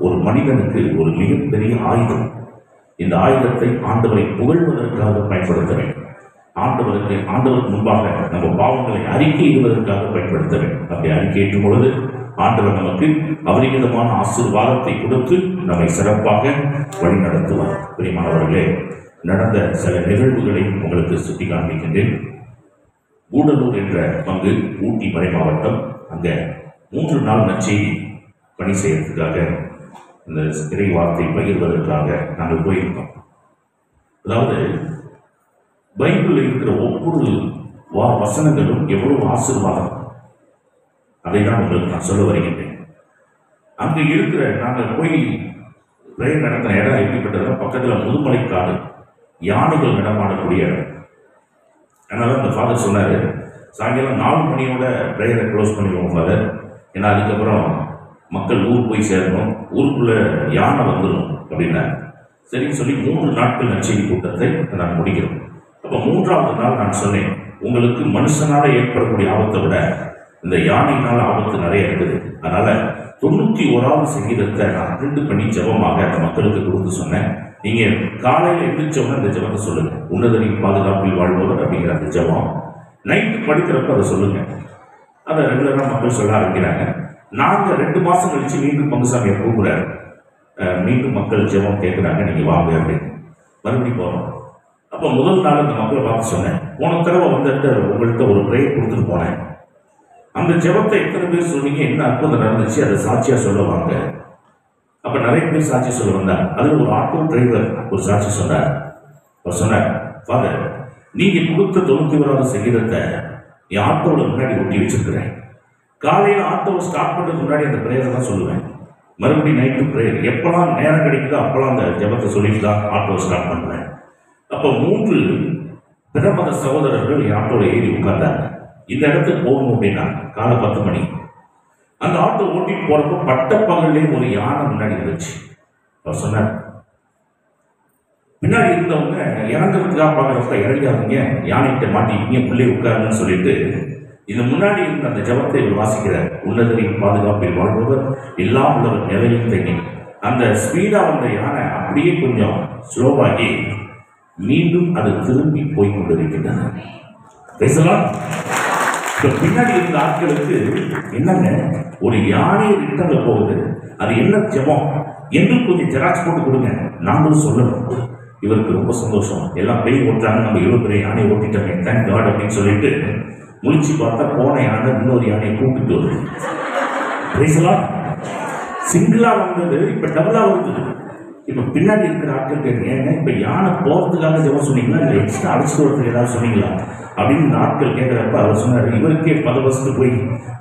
ஒரு மனிதனுக்கு ஒரு மிகப்பெரிய ஆயுதம். இந்த ஆயுதத்தை ஆண்டவரை புகழ்வதற்காக பயன்படுத்த வேண்டும். ஆண்டவருக்கு முன்பாக நம்ம பாவங்களை அறிக்கையிடுவதற்காக பயன்படுத்த வேண்டும். அப்படி அறிக்கையிடும் பொழுது ஆண்டவர் நமக்கு அபரிமிதமான ஆசீர்வாதத்தை கொடுத்து நம்மை சிறப்பாக வழிநடத்துவார். பிரியமானவர்களே, நடந்த சில நிகழ்வுகளை உங்களுக்கு சுட்டி காண்பிக்கின்றேன். கூடலூர் என்ற பங்கு ஊட்டி மறை மாவட்டம். அங்க 3 நாள் நற்செய்தி பணி செய்யறதுக்காக இந்த இறை வார்த்தை பகிர்வதற்காக நாங்கள் போயிருக்கோம். அதாவது பைபிளில் இருக்கிற ஒவ்வொரு வசனங்களும் எவ்வளவு ஆசீர்வாதம், அதை தான் உங்களுக்கு நான் சொல்ல வருகின்றேன். அங்கு இருக்கிற நாங்கள் போய் பிரேயர் நடத்தின இடம் எப்படிப்பட்டதுன்னா பக்கத்தில் முதுமலைக்காடு, யானைகள் நடமாடக்கூடிய இடம். அதனால அந்த ஃபாதர் சொன்னார், சாயங்காலம் 4 மணியோட பிரேயரை க்ளோஸ் பண்ணிடுவோம் ஃபாதர், ஏன்னா அதுக்கப்புறம் மக்கள் ஊர் போய் சேரணும், ஊருக்குள்ள யானை வந்துடும் அப்படின்னா. சரின்னு சொல்லி 3 நாட்கள் நற்செய்தி கூட்டத்தை நான் முடிக்கிறோம். அப்போ 3ஆவது நாள் நான் சொன்னேன், உங்களுக்கு மனுஷனால ஏற்படக்கூடிய ஆபத்தை விட இந்த யானையினால ஆபத்து நிறைய இருக்குது. அதனால 91வது சங்கீதத்தை நான் பிரிண்ட் பண்ணி ஜெபமாக அந்த மக்களுக்கு கொடுத்து சொன்னேன். நீங்க காலையில் எந்திரிச்சோன்னா இந்த ஜெபத்தை சொல்லுங்க, உன்னதரின் பாதுகாப்பில் வாழ்பவர் அப்படிங்கிற அந்த ஜெபம். நைட்டு படுக்கிறப்ப அதை சொல்லுங்க. அதை ரெகுலராக மக்கள் சொல்ல ஆரம்பிக்கிறாங்க. நாங்கள் 2 மாதம் கழிச்சு மீண்டும் பங்குசாமியை கூப்பிடுறாரு. மீண்டும் மக்கள் ஜெபம் கேட்குறாங்க, நீங்கள் வாங்க அப்படின்னு. மறுபடியும் போகிறோம். அப்போ முதல் நாள் அந்த மக்களை பார்த்து சொன்னேன், போன தடவை வந்துட்டு உங்கள்கிட்ட ஒரு ப்ரேயர் கொடுத்துட்டு போனேன், அந்த ஜெபத்தை எத்தனை பேர் சொன்னீங்க, என்ன அற்புதம் நடந்துச்சு, அதை சாட்சியாக சொல்லுவாங்க. அப்போ நிறைய பேர் சாட்சி சொல்ல வந்தார். அதில் ஒரு ஆட்டோ டிரைவர் ஒரு சாட்சி சொன்னார். அவர் சொன்னார், ஃபாதர் நீங்கள் கொடுத்த 91வது சங்கீதத்தை என் ஆட்டோவில் முன்னாடி ஒட்டி வச்சிருக்கிறேன். காலையில் ஆட்டோவை ஸ்டார்ட் பண்ணுறதுக்கு முன்னாடி அந்த ப்ரேயரை தான் சொல்லுவேன். மறுபடியும் நைட்டு ப்ரேயர் எப்போல்லாம் நேரம் கிடைக்குதோ அப்போல்லாம் அந்த ஜெபத்தை சொல்லிட்டு தான் ஆட்டோவை ஸ்டார்ட் பண்ணுவேன். அப்போ 3 பிறமத சகோதரர்கள் என் ஆட்டோவில் ஏறி உட்கார்ந்தாங்க. இந்த இடத்துக்கு போகணும் அப்படின்னா காலை 10 மணி. அந்த ஆட்டோ ஓட்டிட்டு போறப்போ பட்டப்பகல்லே ஒரு யானை முன்னாடி இருந்துச்சு. அவர் சொன்னார், பின்னாடி இருந்தவங்க இறங்குறதுக்காக பார்க்குறப்ப இறங்காதீங்க, யானைகிட்ட மாட்டிக்கிங்க, உள்ளே உட்காருன்னு சொல்லிட்டு இந்த முன்னாடி இருந்த அந்த ஜபத்தை வாசிக்கிறார். உன்னதரின் பாதுகாப்பில் வாழ்பவர் எல்லாம் உள்ளவர் நிலையில் தங்கி. அந்த ஸ்பீடா வந்த யானை அப்படியே கொஞ்சம் ஸ்லோவாகி மீண்டும் அது திரும்பி போய் கொண்டிருக்கின்றன. பேசலாம். பின்னாடி இருந்த ஆட்களுக்கு என்னங்க, ஒரு யானை ரிட்டர்ல போகுது, அது என்ன ஜபம் என்று கொஞ்சம் ஜெராக்ஸ் போட்டு கொடுங்க, நாங்களும் சொல்லணும். இவருக்கு ரொம்ப சந்தோஷம். எல்லாம் பேய் ஓட்டுறாங்க, நம்ம இவ்வளவு பெரிய யானை ஓட்டிட்டோமே, தேங்க் காட் அப்படின்னு சொல்லிட்டு முழிச்சு பார்த்தா போன யானை இன்னொரு யானையை கூப்பிட்டு வருது. பேசலாம். சிங்கிளா வந்தது இப்ப டபுளா வருது. இப்ப பின்னாடி இருக்கிற ஆட்கள் கேட்குறீங்க, இப்ப யானை போறதுக்காக ஜெபம் சொன்னீங்களா, இல்லை எக்ஸ்ட்ரா அடிச்சுட்டு வரதுக்கு ஏதாவது சொன்னீங்களா அப்படின்னு இந்த ஆட்கள் கேட்கிறப்ப அவர் சொன்னார், இவருக்கே பதவசத்து போய்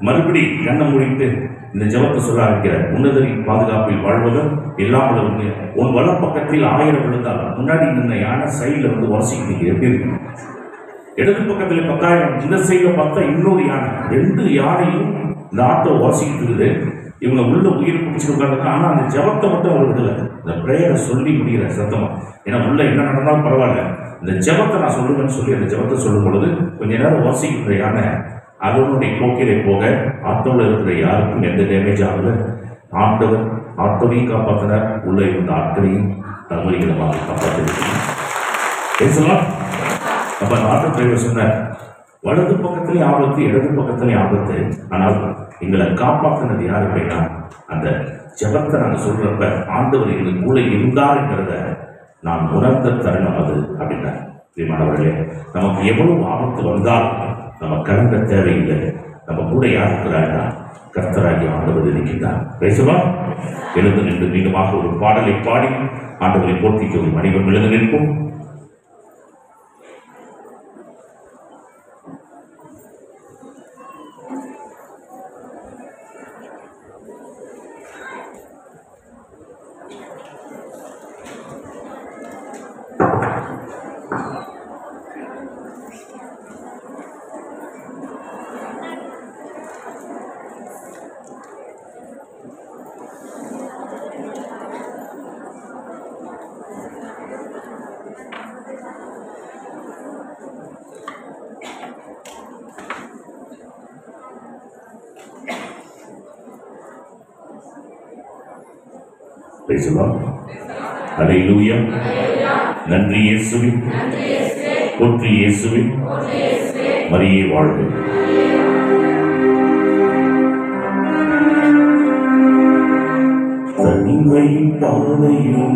மறுபடி கண்ணை மூடிட்டு இந்த ஜெபத்தை சொல்ல ஆரம்பிக்கிறார். உன்னதரின் பாதுகாப்பில் வாழ்வதும் எல்லாம் உள்ளவங்க, உன் வல பக்கத்தில் 1000 விழுந்தாலும் முன்னாடி நின்ன யானை சைடில் வந்து உரசிக்கிட்டீங்க, எப்படி இருக்கு? இடது பக்கத்தில் 10,000, இந்த சைடில் பார்த்தா இன்னொரு யானை, 2 யானையும் இந்த ஆட்டோ உரசிக்கிட்டு இருக்குது. இவங்க உள்ள உயிர் பிடிச்சிருக்காங்க. ஆனால் அந்த ஜபத்தை மட்டும் அவர் விடலை. இந்த ப்ரேயரை சொல்லி முடிகிற சத்தமா, ஏன்னா உள்ள என்ன நடந்தாலும் பரவாயில்ல, இந்த ஜபத்தை நான் சொல்லுவேன்னு சொல்லி அந்த ஜபத்தை சொல்லும் பொழுது கொஞ்ச நேரம் வாசிக்கிற யானை அதனுடைய போக்கிலே போக ஆட்டோவில் இருக்கிற யாருக்கும் எந்த டேமேஜ் ஆகல. ஆண்டவர் ஆட்டோவையும் காப்பாற்றினார், உள்ள இருந்த ஆட்களையும் தவறுகிறமாக காப்பாற்றிருக்கிறார். பேசலாம். அப்ப அந்த ஆட்டோ டிரைவர் சொன்னார், வலது பக்கத்திலேயும் ஆபத்து, இடது பக்கத்திலேயும் ஆபத்து, ஆனால் எங்களை காப்பாற்றினது யார் அப்படின்னா அந்த ஜபத்தை நாங்கள் சொல்றப்ப ஆண்டவர் எங்களுக்கு கூட இருந்தாருங்கிறத நான் உணர்ந்த தருணம் அது அப்படின்னா. மாணவர்களே, நமக்கு எவ்வளவு ஆபத்து வந்தாலும் நம்ம கலங்க தேவையில்லை. நம்ம கூட யார் இருக்கிறாங்கன்னா கர்த்தராகி ஆண்டவர் இருக்கின்றார். பேசுவோம். எழுந்து நின்று மீண்டுமாக ஒரு பாடலை பாடி ஆண்டவரை போற்றிக்க ஒரு மனிதன் எழுந்து நிற்போம். பேசலாம். அல்லேலூயா. நன்றி இயேசுவே, போற்றி இயேசுவே, மரியே வாழ்க. தனிமை பாதையில்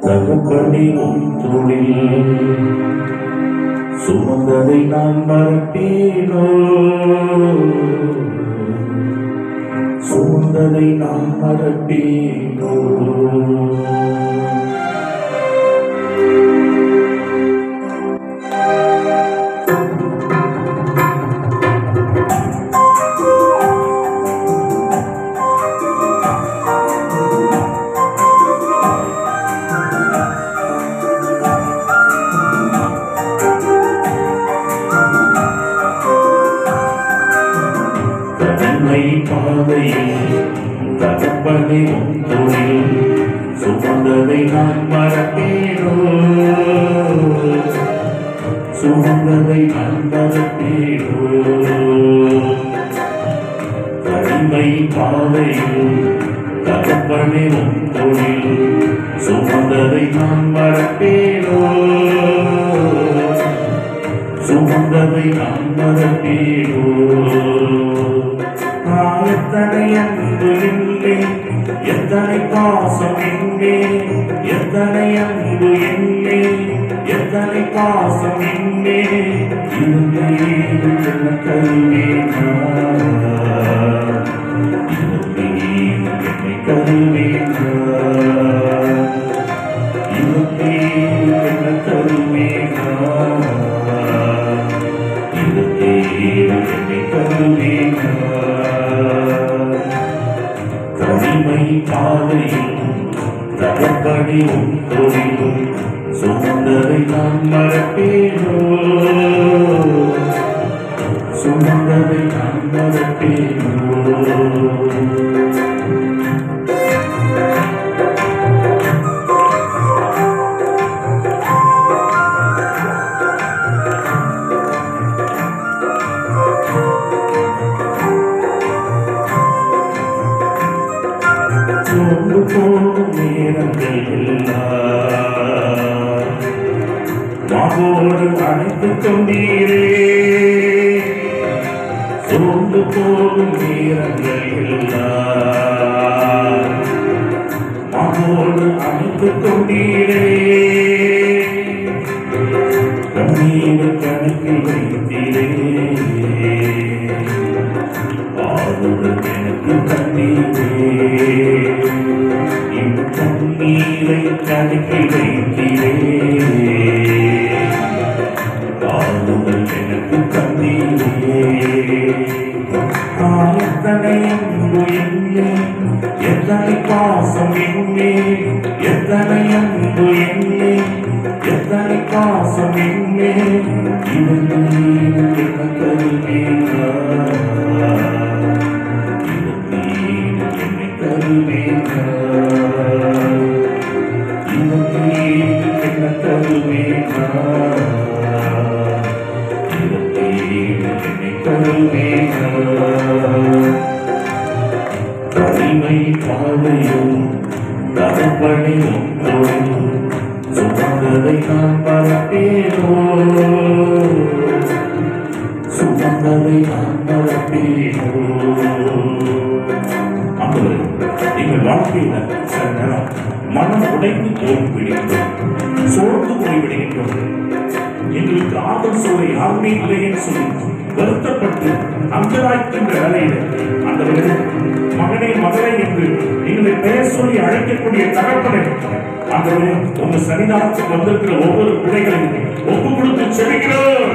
தகப்பனே உன் தொழில் சுமந்ததை நான் மறப்பேனோ, சுமந்ததை நான் மறப்பேனோ. தகப்பனே உன் தொழில் சுமந்ததை நான் மறப்பேனோ, சுமந்ததை நான் மறப்பேனோ. தனிமை பாதையில் தகப்பனே உன் தொழில் சுமந்ததை நான் மறப்பேனோ, சுமந்ததை நான் மறப்பேனோ. எத்தனை அன்பு எங்கே, எத்தனை பாசம் எங்கே, எத்தனை அன்பு எங்கே, எத்தனை பாசம் எங்கே, என்ன கருவேனா, என்னை கருவேனா, என்ன கருவேனா, என்னை கருவேனா. தனிமை பாதையில் தகப்பனே உன் தொழில் சுமந்ததை நான் மறப்பேனோ, சுமந்ததை நான் மறப்பேனோ. சோர்ந்து போகும் நேரங்கள் எல்லாம் மாவோடு அணைத்துக் கொண்டீரே, சோர்ந்து போகும் நேரங்கள் எல்லாம் மாவோடு அணைத்துக் கொண்டீரே. கண்ணீர் கணக்கில் வைத்தீரே, ஆறுதல் எனக்கு தந்தீரே. கண்ணீரை கணக்கில் வைத்தீரே, ஆறுதல் எனக்கு தந்தீரே. எத்தனை அன்பு எங்கே, எத்தனை பாசம் எங்கே, எத்தனை அன்பு எங்கே, எத்தனை பாசம் எங்கே, என்ன கருவேனா, தனிமை பாதையும் தகப்பனையும் தொழிலும் சுமந்ததை நான் மறப்பேனோ, சுமந்ததை நான் மறப்பேனோ. ஆண்டவரே, எங்கள் வாழ்க்கையில சில நேரம் மனம் உடைந்து போய்விடுகின்றோம், சோர்ந்து போய்விடுகின்றோம். எங்களுக்கு ஆதல் சொல்ல யாருமே இல்லைன்னு சொல்லி வருத்தப்பட்டு அங்கலாய்க்கின்ற வேலையில ஆண்டவரே, மகனே மகளே என்று எங்களை பெயர் சொல்லி அழைக்கக்கூடிய தகப்பனை ஆண்டவரே, உங்க சன்னிதானத்துக்கு வந்திருக்கிற ஒவ்வொரு பிள்ளைகளையும் ஒப்பு கொடுத்து செபிக்கிறோம்.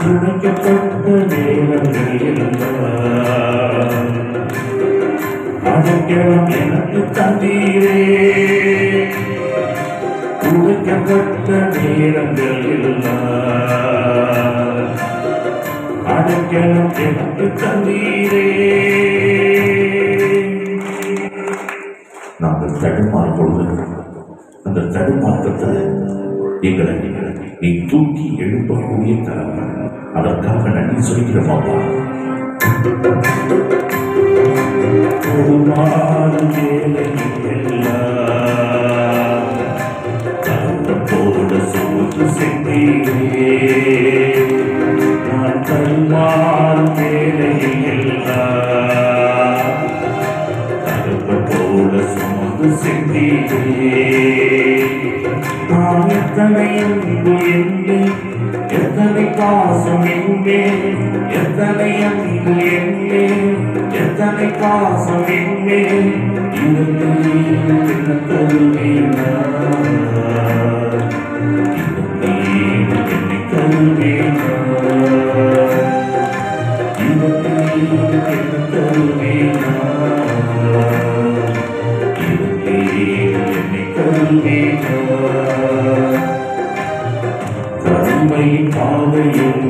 உடைக்கப்பட்ட நேரங்களில் அடைக்கலம் எனக்கு தந்தீரே, உடைக்கப்பட்ட நேரங்களில் அடைக்கலம் எனக்கு தந்தீரே. நாங்கள் தடுமாறும் பொழுது அந்த தடுமாற்றத்தில் எங்களை நீ தூக்கி எழுப்பக்கூடிய தலைமை, அதற்காக நன்றி சொல்கிறோம் அப்பா. தடுமாறும் வேலையில் போட சுமந்து சென்றீரே, நான் தடுமாறும் வேலையில் போட சுமந்து சென்றீரே. நான் எத்தனை அன்பு என்னே, எத்தனை பாசம் என்னே, எத்தனை அன்பு என்னே, எத்தனை பாசம் என்னே, என்ன தருவேனா, என்னை தருவேனா, என்ன தருவேனா, என்னை தருவேனா. தனிமை பாதையும்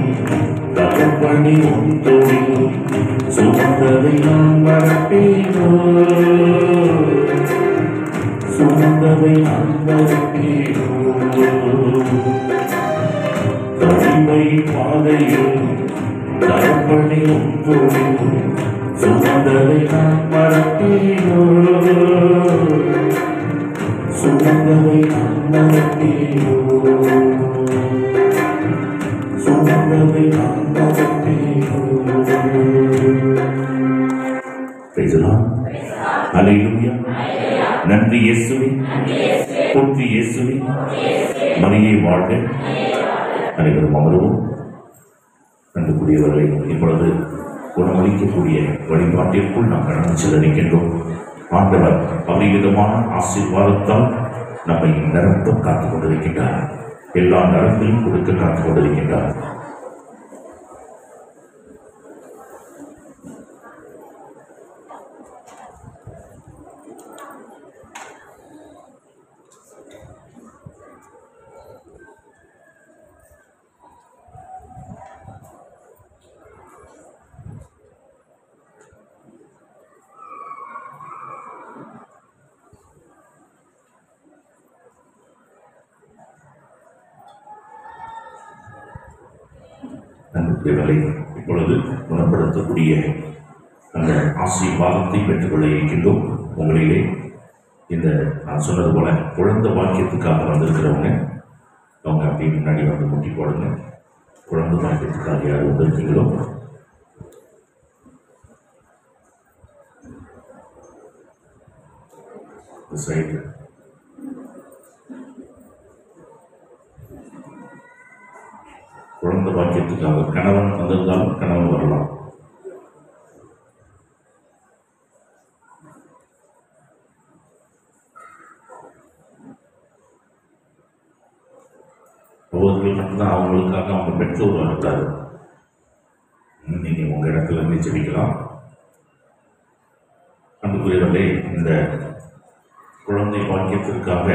தகப்பனை தொழிலும் சுமந்ததை நான் மறப்பேனோ, சுமந்ததை நான் மறப்பேனோ. தனிமை பாதையும் தகப்பனை தொழிலும் சுமந்ததை நான் மறப்பேனோ, சுமந்ததை நான் மறப்பேனோ, சுமந்ததை நான் மறப்பேனோ. அல்லேலூயா. நன்றி இயேசுவே, போற்றி இயேசுவே. மரியே வாழ்க. அனைவரும் அமருவோம். அன்புக்குரியவர்களை, இப்பொழுது குணமளிக்கக்கூடிய வழிபாட்டிற்குள் நாம் கடந்து செல்ல இருக்கின்றோம். ஆண்டவர் அபரிவிதமான ஆசீர்வாதத்தால் நம்மை நிரப்ப காத்துக் கொண்டிருக்கின்றார். எல்லா நரம்பையும் கொடுக்க காத்துக் கொண்டிருக்கின்றார். நண்பர்களை, இப்பொழுது குணப்படுத்தக்கூடிய அந்த ஆசீர்வாதத்தை பெற்றுக்கொள்ள இருக்கின்றோம். உங்களிலே இந்த நான் சொன்னது போல குழந்தை வாக்கியத்துக்காக வந்திருக்கிறவங்க அவங்க அப்படி முன்னாடி வந்து முட்டி போடுங்க. குழந்தை வாக்கியத்துக்காக யார் வந்திருக்கீங்களோ சைடு குழந்தை வாக்கியத்துக்காக கணவன் வந்திருந்தாலும் கணவன் வரலாம். ஒவ்வொருவர்கள் மட்டும்தான் அவங்களுக்காக அவங்க பெற்றோர் வருத்தாரு. நீங்க உங்க இடத்துல இருந்து ஜெபிக்கலாம். அன்புக்குரியவர்களே, இந்த குழந்தை வாக்கியத்திற்காக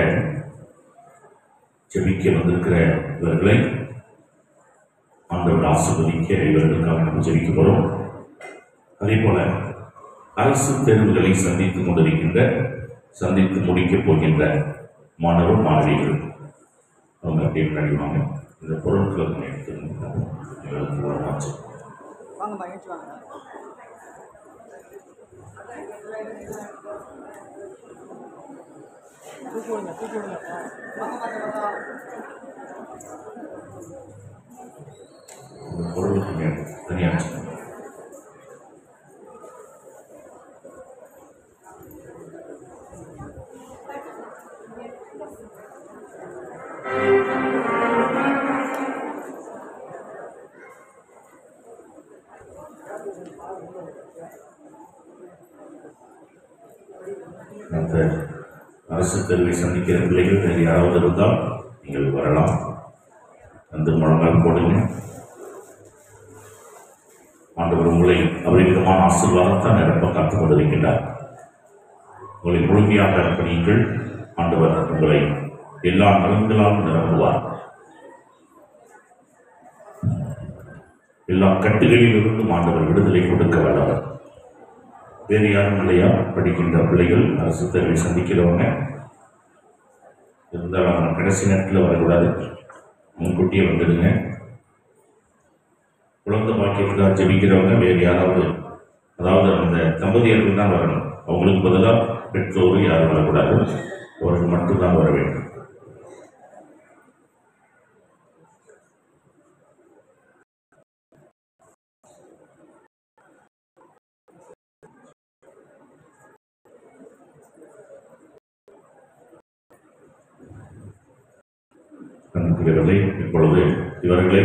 ஜெபிக்க வந்திருக்கிற இவர்களை ஆண்டவர் ஆசீர்வதிக்க இவர்களுக்காக நம்ம ஜெபிக்க போறோம். அதே போல அரசு தேர்வுகளை சந்தித்து முடிக்கப் போகின்ற மாணவர் மாணவிகள் அவங்க அப்படியே கழிவாங்க. இந்த பொருட்களை கொஞ்சம் எடுத்துக்கணும். இந்த பொருள் கொஞ்சம் தனியாக அந்த அரசு தேர்வை சந்திக்கிற பிள்ளைகள் வேறு யாராவது இருந்தால் நீங்கள் வரலாம். வந்து முழங்கால் போடுங்க. ஆண்டவர் உங்களை அபரிமிதமான ஆசீர்வாதத்தான் நிரப்ப காத்துக் கொண்டிருக்கின்றார். உங்களை முழுமையாக அர்ப்பணியுங்கள். ஆண்டவர் உங்களை எல்லா நலன்களாலும் நிரப்புவார். எல்லா கட்டுகளிலிருந்தும் ஆண்டவர் விடுதலை கொடுக்க வல்லவர். வேறு யாரும் இல்லையா? படிக்கின்ற பிள்ளைகள், அரசு தேர்வை சந்திக்கிறவங்க இருந்தால் அவங்க கடைசி நேரத்தில் வரக்கூடாது, முன்கூட்டியே வந்துடுங்க. குழந்தை பாக்கியத்துக்காக ஜெபிக்கிறவங்க வேறு யாராவது, அதாவது அந்த தம்பதியர்கள் தான் வரணும். அவங்களுக்கு பதிலாக பெற்றோர் யாரும் வரக்கூடாது, அவர்கள் மட்டும்தான் வர வேண்டும். இப்பொழுது இவர்களை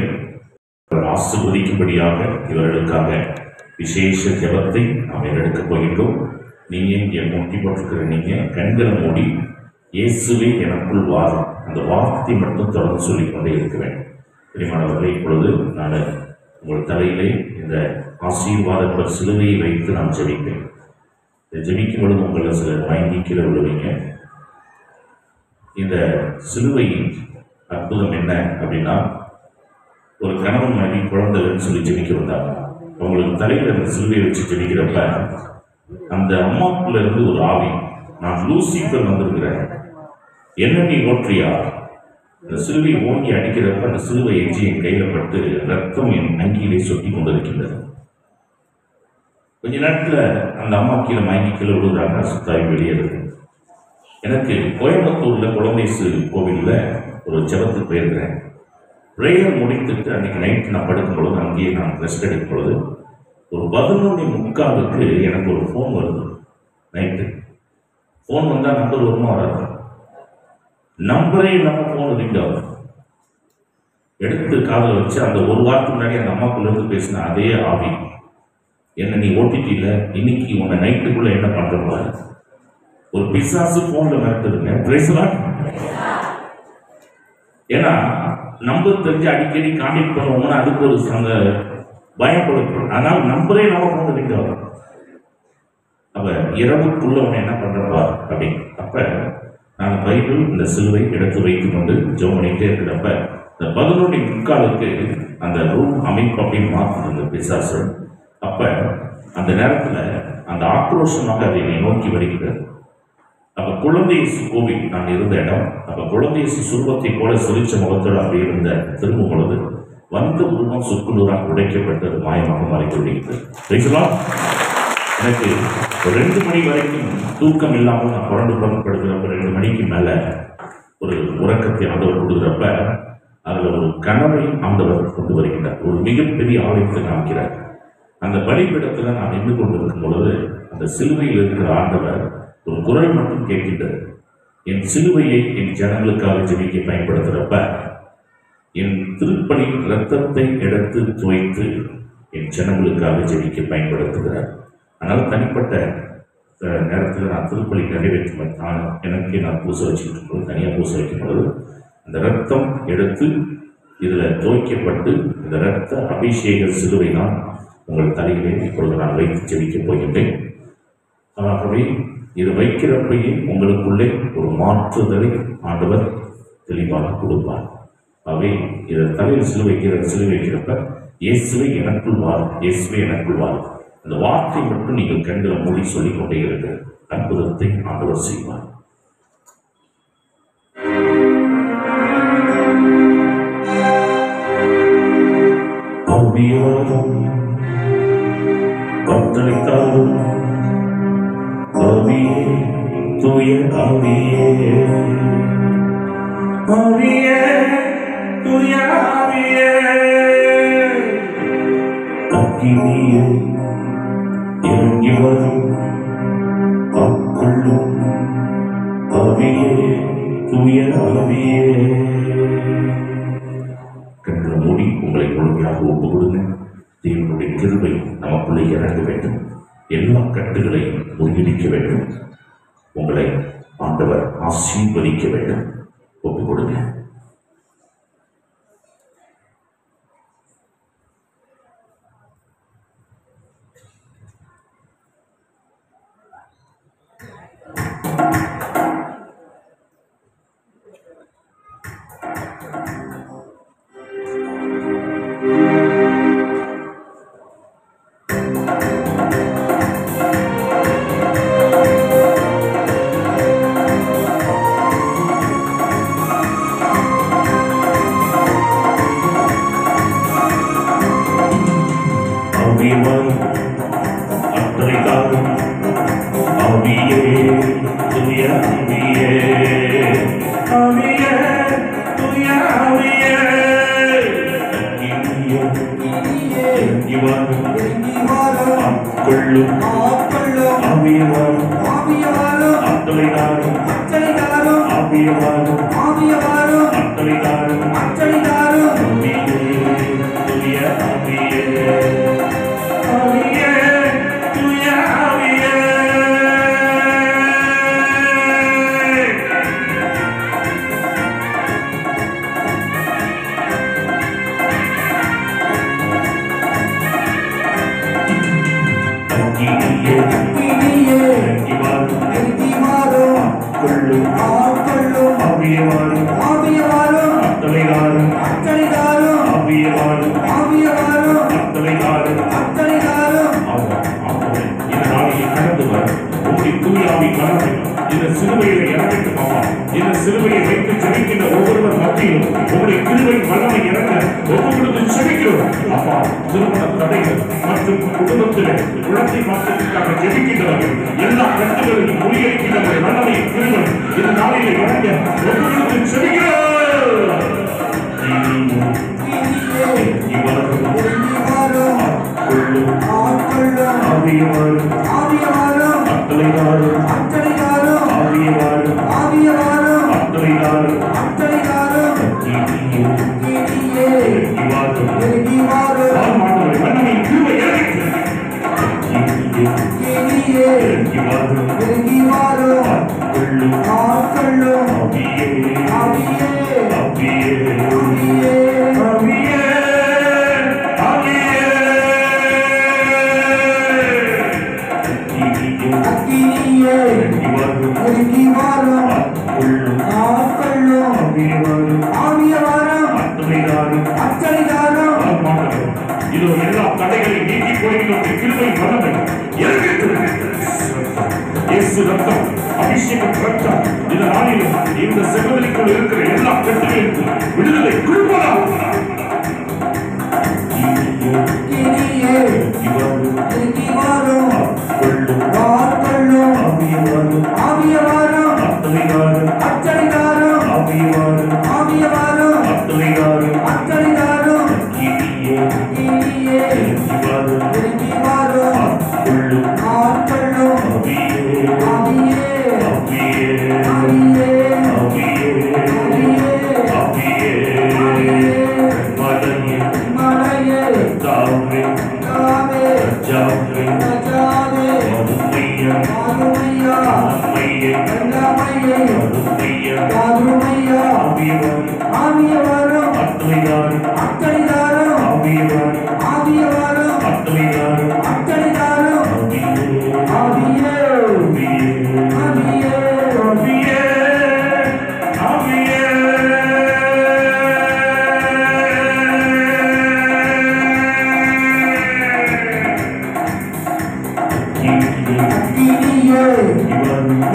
ஆசீர்வதிக்கும்படியாக இவர்களுக்காக விசேஷ ஜெபத்தை நாம் எடுக்கப் போகின்றோம். நீங்க இங்கே முட்டி போட்டிருக்கிற நீங்க கண்களை மூடி இயேசுவே எனக்குள் வாரும் அந்த வார்த்தை மட்டும் தொடர்ந்து சொல்லிக்கொண்டே இருக்க வேண்டும். பிரியமானவர்களே, இப்பொழுது நான் உங்கள் தலையிலே இந்த ஆசீர்வாத சிலுவையை வைத்து நான் ஜெபிப்பேன். ஜெபிக்கும் பொழுது உங்களை சிலர் வாங்கி கீழே விழுவீங்க. இந்த சிலுவையின் அற்புதம் என்ன அப்படின்னா, ஒரு கணவன் மனைவி குழந்தைன்னு சொல்லி ஜெபிக்க வந்தாங்க. அவங்களுக்கு தலையில் அந்த சிலுவையை வச்சு ஜெபிக்கிறப்ப அந்த அம்மாக்குள்ள இருந்து ஒரு ஆவி, நான் லூசிஃபர் வந்திருக்கிறேன், என்ன நீ ஓற்றியா? அந்த சிலுவை ஓங்கி அடிக்கிறப்ப அந்த சிலுவை எஞ்சி என் கையில பட்டு ரத்தம் என் அங்கியிலே சொட்டி கொண்டிருக்கின்றது. கொஞ்ச நேரத்தில் அந்த அம்மா கீழே மயங்கி கீழே விழுகிறாங்க, சுத்தாய் வெளியேறுது. எனக்கு கோயம்புத்தூர்ல குழந்தைசு கோவிலில் ஒரு ஜெபத்துக்கு போயிருக்கிறேன். ப்ரேயர் முடித்துட்டு அன்னைக்கு நைட்டு நான் படுக்கும் பொழுது, அங்கேயே நான் ரெஸ்ட் எடுக்கும் பொழுது, ஒரு 11:45 எனக்கு ஒரு ஃபோன் வருது. நைட்டு ஃபோன் வந்தால் நம்பர் வருமா வராது? நம்பரே இல்லாமல் ஃபோன் ரிங் ஆகுது. எடுத்து காதில் வச்சு அந்த ஒரு வாரத்துக்கு முன்னாடி அந்த அம்மாக்குள்ளேருந்து பேசின அதே ஆவி, என்ன நீ ஓட்டிட்டில, இன்னைக்கு உன்னை நைட்டுக்குள்ள என்ன பண்றப்ப ஒரு பிசாசு போன்ல மிரட்டுதுங்க. ஏன்னா நம்பர் தெரிஞ்சு அடிக்கடி கான்டாக்ட் பண்ணுவோம்னா அதுக்கு ஒரு அந்த பயம் கொடுக்கும். அதனால நம்பரே நம்ம போன் ரிங் ஆகும். அப்ப இரவுக்குள்ள உன்னை என்ன பண்றப்பா அப்படின்னு. அப்ப நான் பைபிள் இந்த சிலுவை எடுத்து வைத்துக் கொண்டு ஜெபம் பண்ணிட்டே இருக்கிறப்ப இந்த 11:45 அந்த ரூம் அமைப்பு அப்படின்னு மாற்றுது பிசாசு. அப்ப அந்த நேரத்துல அந்த ஆக்ரோஷமாக அதை நோக்கி வருகிறது. அப்ப குழந்தையேசு கோவில் நான் இருந்த இடம். அப்ப குழந்தையேசு சுருவத்தை போல சிரிச்ச முகத்தோடு அப்படி இருந்த திரும்பும் பொழுது வந்த உருவம் சுக்குநூறாக உடைக்கப்பட்டது, மாயமாக மறைக்கப்படுகிறது. எனக்கு 2 மணி வரைக்கும் தூக்கம் இல்லாமல் நான் புரண்டுபடுகிறப்ப 2 மணிக்கு மேல ஒரு உறக்கத்தை ஆண்டவர் கொடுக்குறப்ப அதுல ஒரு கனவை ஆண்டவர் கொண்டு வருகின்றார். ஒரு மிகப்பெரிய ஆலயத்தை காமிக்கிறார். அந்த பலிபீடத்துல நான் நின்று கொண்டிருக்கும் பொழுது அந்த சிலுவையில் இருக்கிற ஆண்டவர் ஒரு குரல் மட்டும் கேட்கின்றது. என் சிலுவையை என் ஜனங்களுக்காக ஜெபிக்க பயன்படுத்துறப்ப என் திருப்பலி ரத்தத்தை எடுத்து துவைத்து என் ஜனங்களுக்காக ஜெபிக்க பயன்படுத்துகிறார். அதனால தனிப்பட்ட நேரத்தில் நான் திருப்பலி நிறைவேற்றும் எனக்கு நான் பூச வச்சுக்கிட்டு இருக்கும்போது, தனியாக பூச வைக்கும் பொழுது அந்த ரத்தம் எடுத்து இதில் துவைக்கப்பட்டு இந்த ரத்த அபிஷேக சிலுவை நான் உங்கள் தலையிலே இப்பொழுது நான் வைத்து ஜெபிக்கப் போகின்றேன். ஆகவே இது வைக்கிறப்பையே உங்களுக்குள்ளே ஒரு மாற்றுதலை ஆண்டவர் தெளிவாக கொடுப்பார். ஆகவே இதை தலையில் சிலுவை வைக்கிறப்ப இயேசுவை எனக்குள் வார், இயேசுவை எனக்குள் வார், அந்த வார்த்தை மட்டும் நீங்கள் கண்களை மூடி சொல்லிக் கொண்டே இருக்க அற்புதத்தை ஆண்டவர் செய்வார். தூய ஆவியே ஆவியே தூய ஆவியே அக்கினியே இறங்கி வரும் ஆட்கொள்ளும் ஆவியே தூய ஆவியே. கண்களை மூடி உங்களை முழுமையாக ஒப்பு கொடுங்க. தேவனுடைய கிருபை நமக்குள்ளே இறங்க வேண்டும். எல்லா கட்டுகளையும் முறியடிக்க வேண்டும். உங்களை ஆண்டவர் ஆசீர்வதிக்க வேண்டும். ஒப்பு கொடுங்க.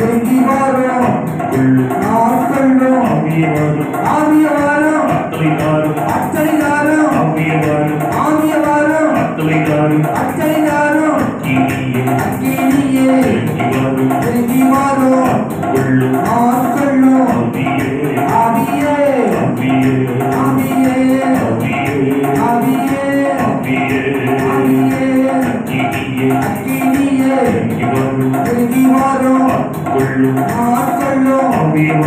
இறங்கி வாரும்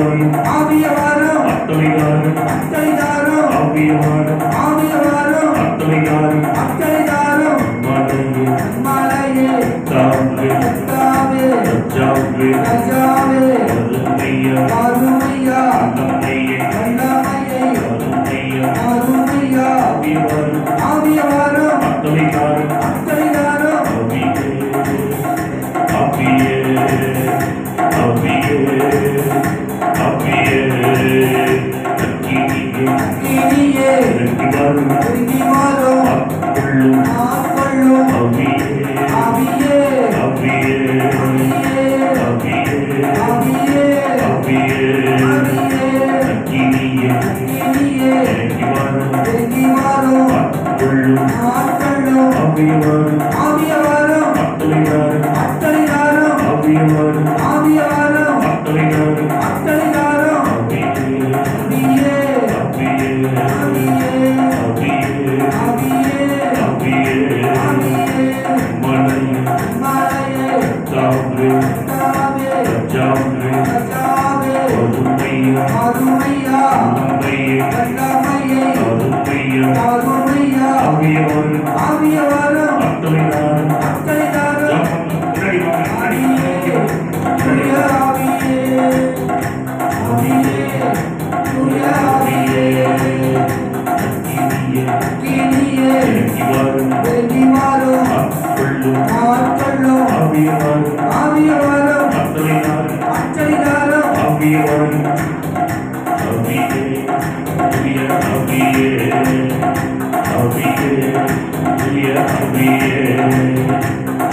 ஆவியவாரும் ஆவியவாரும் அத்தனைதாரும் அத்தனைதாரும் ஆவியவாரும் ஆவியவாரும் அத்தனைதாரும் அத்தனைதாரும் மலையே மலையே தாவே தாவே ராஜாவே ராஜாவே அருமையா அருமையா நம்மையே வல்லமையே அருமையா அருமையா ஆவியவாரும் ஆவியவாரும் அத்தனைதாரும் அத்தனைதாரும் ஆவியே ஆவியே ஆவியே அக்கினியே இனியே இறங்கிவாரும் இறங்கிவாரும் ஆட்கொள்ளும் ஆட்கொள்ளும் ஆவியே ஆவியே ஆவியே ஆவியே ஆவியே ஆவியே அக்கினியே இனியே இறங்கிவாரும் இறங்கிவாரும் ஆட்கொள்ளும் ஆட்கொள்ளும் ஆவியவாரும் ஆவியவாரும் அத்தனைதாரும் அத்தனைதாரும் ஆவியவாரும் ஆவியவாரும் அத்தனைதாரும் அத்தனைதாரும் ஆவியே ஆவியே ஆவியே ஆவியே ஆவியே ஆவியே ஆவியே ஆவியே மலையே மலையே தாவே தாவே ராஜாவே ராஜாவே அருமையா அருமையா நம்மையே வல்லமையே அருமையா அருமையா ஆவியவாரும் ஆவியவாரும் அத்தனைதாரும் அத்தனைதாரும் முன்னாடி வாங்க, ஆவியே முன்னாடி தூய ஆவியே ஆவியே தூய ஆவியே அக்கினியே இனியே இறங்கிவாரும் இறங்கிவாரும் ஆட்கொள்ளும் ஆட்கொள்ளும் ஆவியவாரும் ஆவியவாரும் அத்தனைதாரும் அத்தனைதாரும் ஆவியவாரும் ஆவியே தூய ஆவியே ஆவியே தூய ஆவியே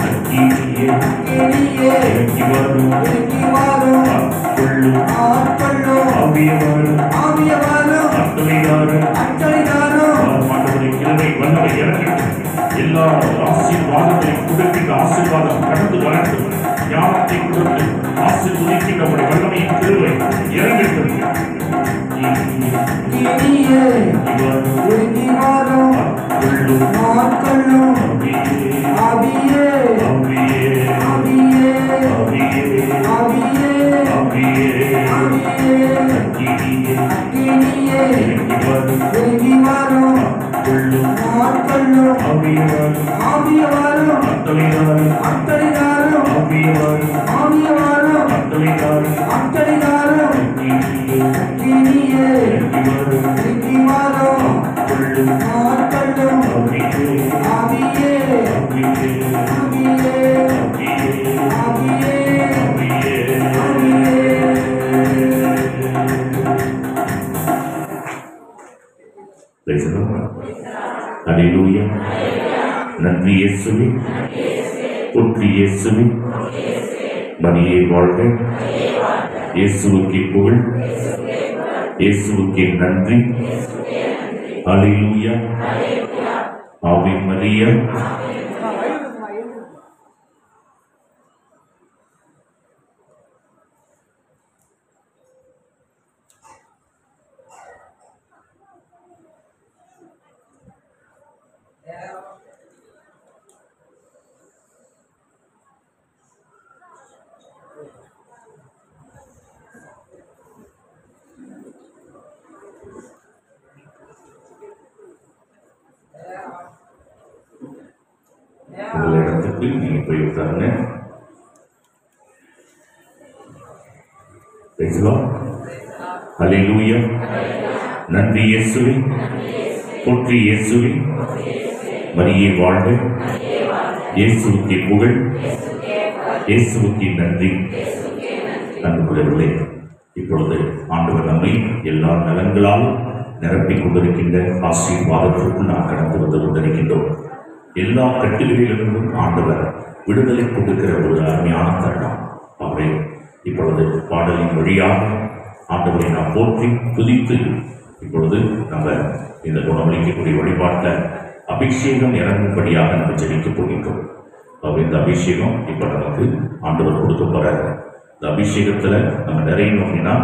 அக்கினியே இனியே இறங்கிவாரும் இறங்கிவாரும் ஆட்கொள்ளும் ஆட்கொள்ளும் ஆவியவாரும் ஆவியவாரும் அத்தனைதாரும் அத்தனைதாரும் ஆண்டவரை கிருபை வல்லமை இறங்கட்டும். எல்லா ஆசீர்வாதங்களையும் கொடுக்கின்ற ஆசீர்வாதம் கடந்து வரட்டும். ஞானத்தை கொடுத்து ஆசீர்வதிக்கின்ற நம்முடைய வல்லமையின் கிருபை இறங்கட்டும். இனியே இறங்கிவாரும் ஆட்கொள்ளும் ஆட்கொள்ளும் ஆவியே ஆவியே ஆவியே ஆவியே ஆவியே ஆவியே ஆவியே அக்கினியே இனியே இறங்கிவாரும் இறங்கிவாரும் ஆட்கொள்ளும் ஆட்கொள்ளும் ஆவியவாரும் ஆவியவாரும் அத்தனைதாரும் அத்தனைதாரும் ஆவியவாரும் ஆவியவாரும் அத்தனைதாரும் அத்தனைதாரும் அக்கினியே இனியே இறங்கிவாரும் இறங்கிவாரும் ஆட்கொள்ளும் ஆட்கொள்ளும் ஆவியே ஆவியே ஆவியே ஆவியே ஆவியே ஆவியே Praise the Lord. Hallelujah. நன்றி இயேசுவே, போற்றி இயேசுவே, மரியே வாழ்க, இயேசுவுக்கே புகழ், இயேசுவுக்கே நன்றி. ஹல்லேலூயா. ஆவே மரியா. உங்கள் இடத்துக்கு நீங்க போய் உட்காருங்க. Praise the Lord. Hallelujah. நன்றி இயேசுவே, போற்றி இயேசுவே, மரியே வாழ்க, இயேசுவுக்கே புகழ், இயேசுவுக்கே நன்றி. அன்புக்குரியவர்களே, இப்பொழுது ஆண்டவர் நம்மை எல்லா நலன்களாலும் நிரப்பிக் கொண்டிருக்கின்ற ஆசீர்வாதத்திற்குள் நாம் கடந்து வந்து கொண்டிருக்கின்றோம். எல்லா கட்டுகளிலிருந்தும் ஆண்டவர் விடுதலை கொடுக்கிற ஒரு அருமையான தருணம். அவரை இப்பொழுது பாடலின் வழியாக ஆண்டவரை நாம் போற்றி துதித்து இப்பொழுது நம்ம இந்த குணமளிக்கக்கூடிய வழிபாட்டில் அபிஷேகம் இறங்கும்படியாக நம்ம ஜெபிக்க போகின்றோம். அவர் இந்த அபிஷேகம் இப்போ நமக்கு ஆண்டவர் கொடுக்க போறாரு. இந்த அபிஷேகத்துல நம்ம நிறையணும் அப்படின்னா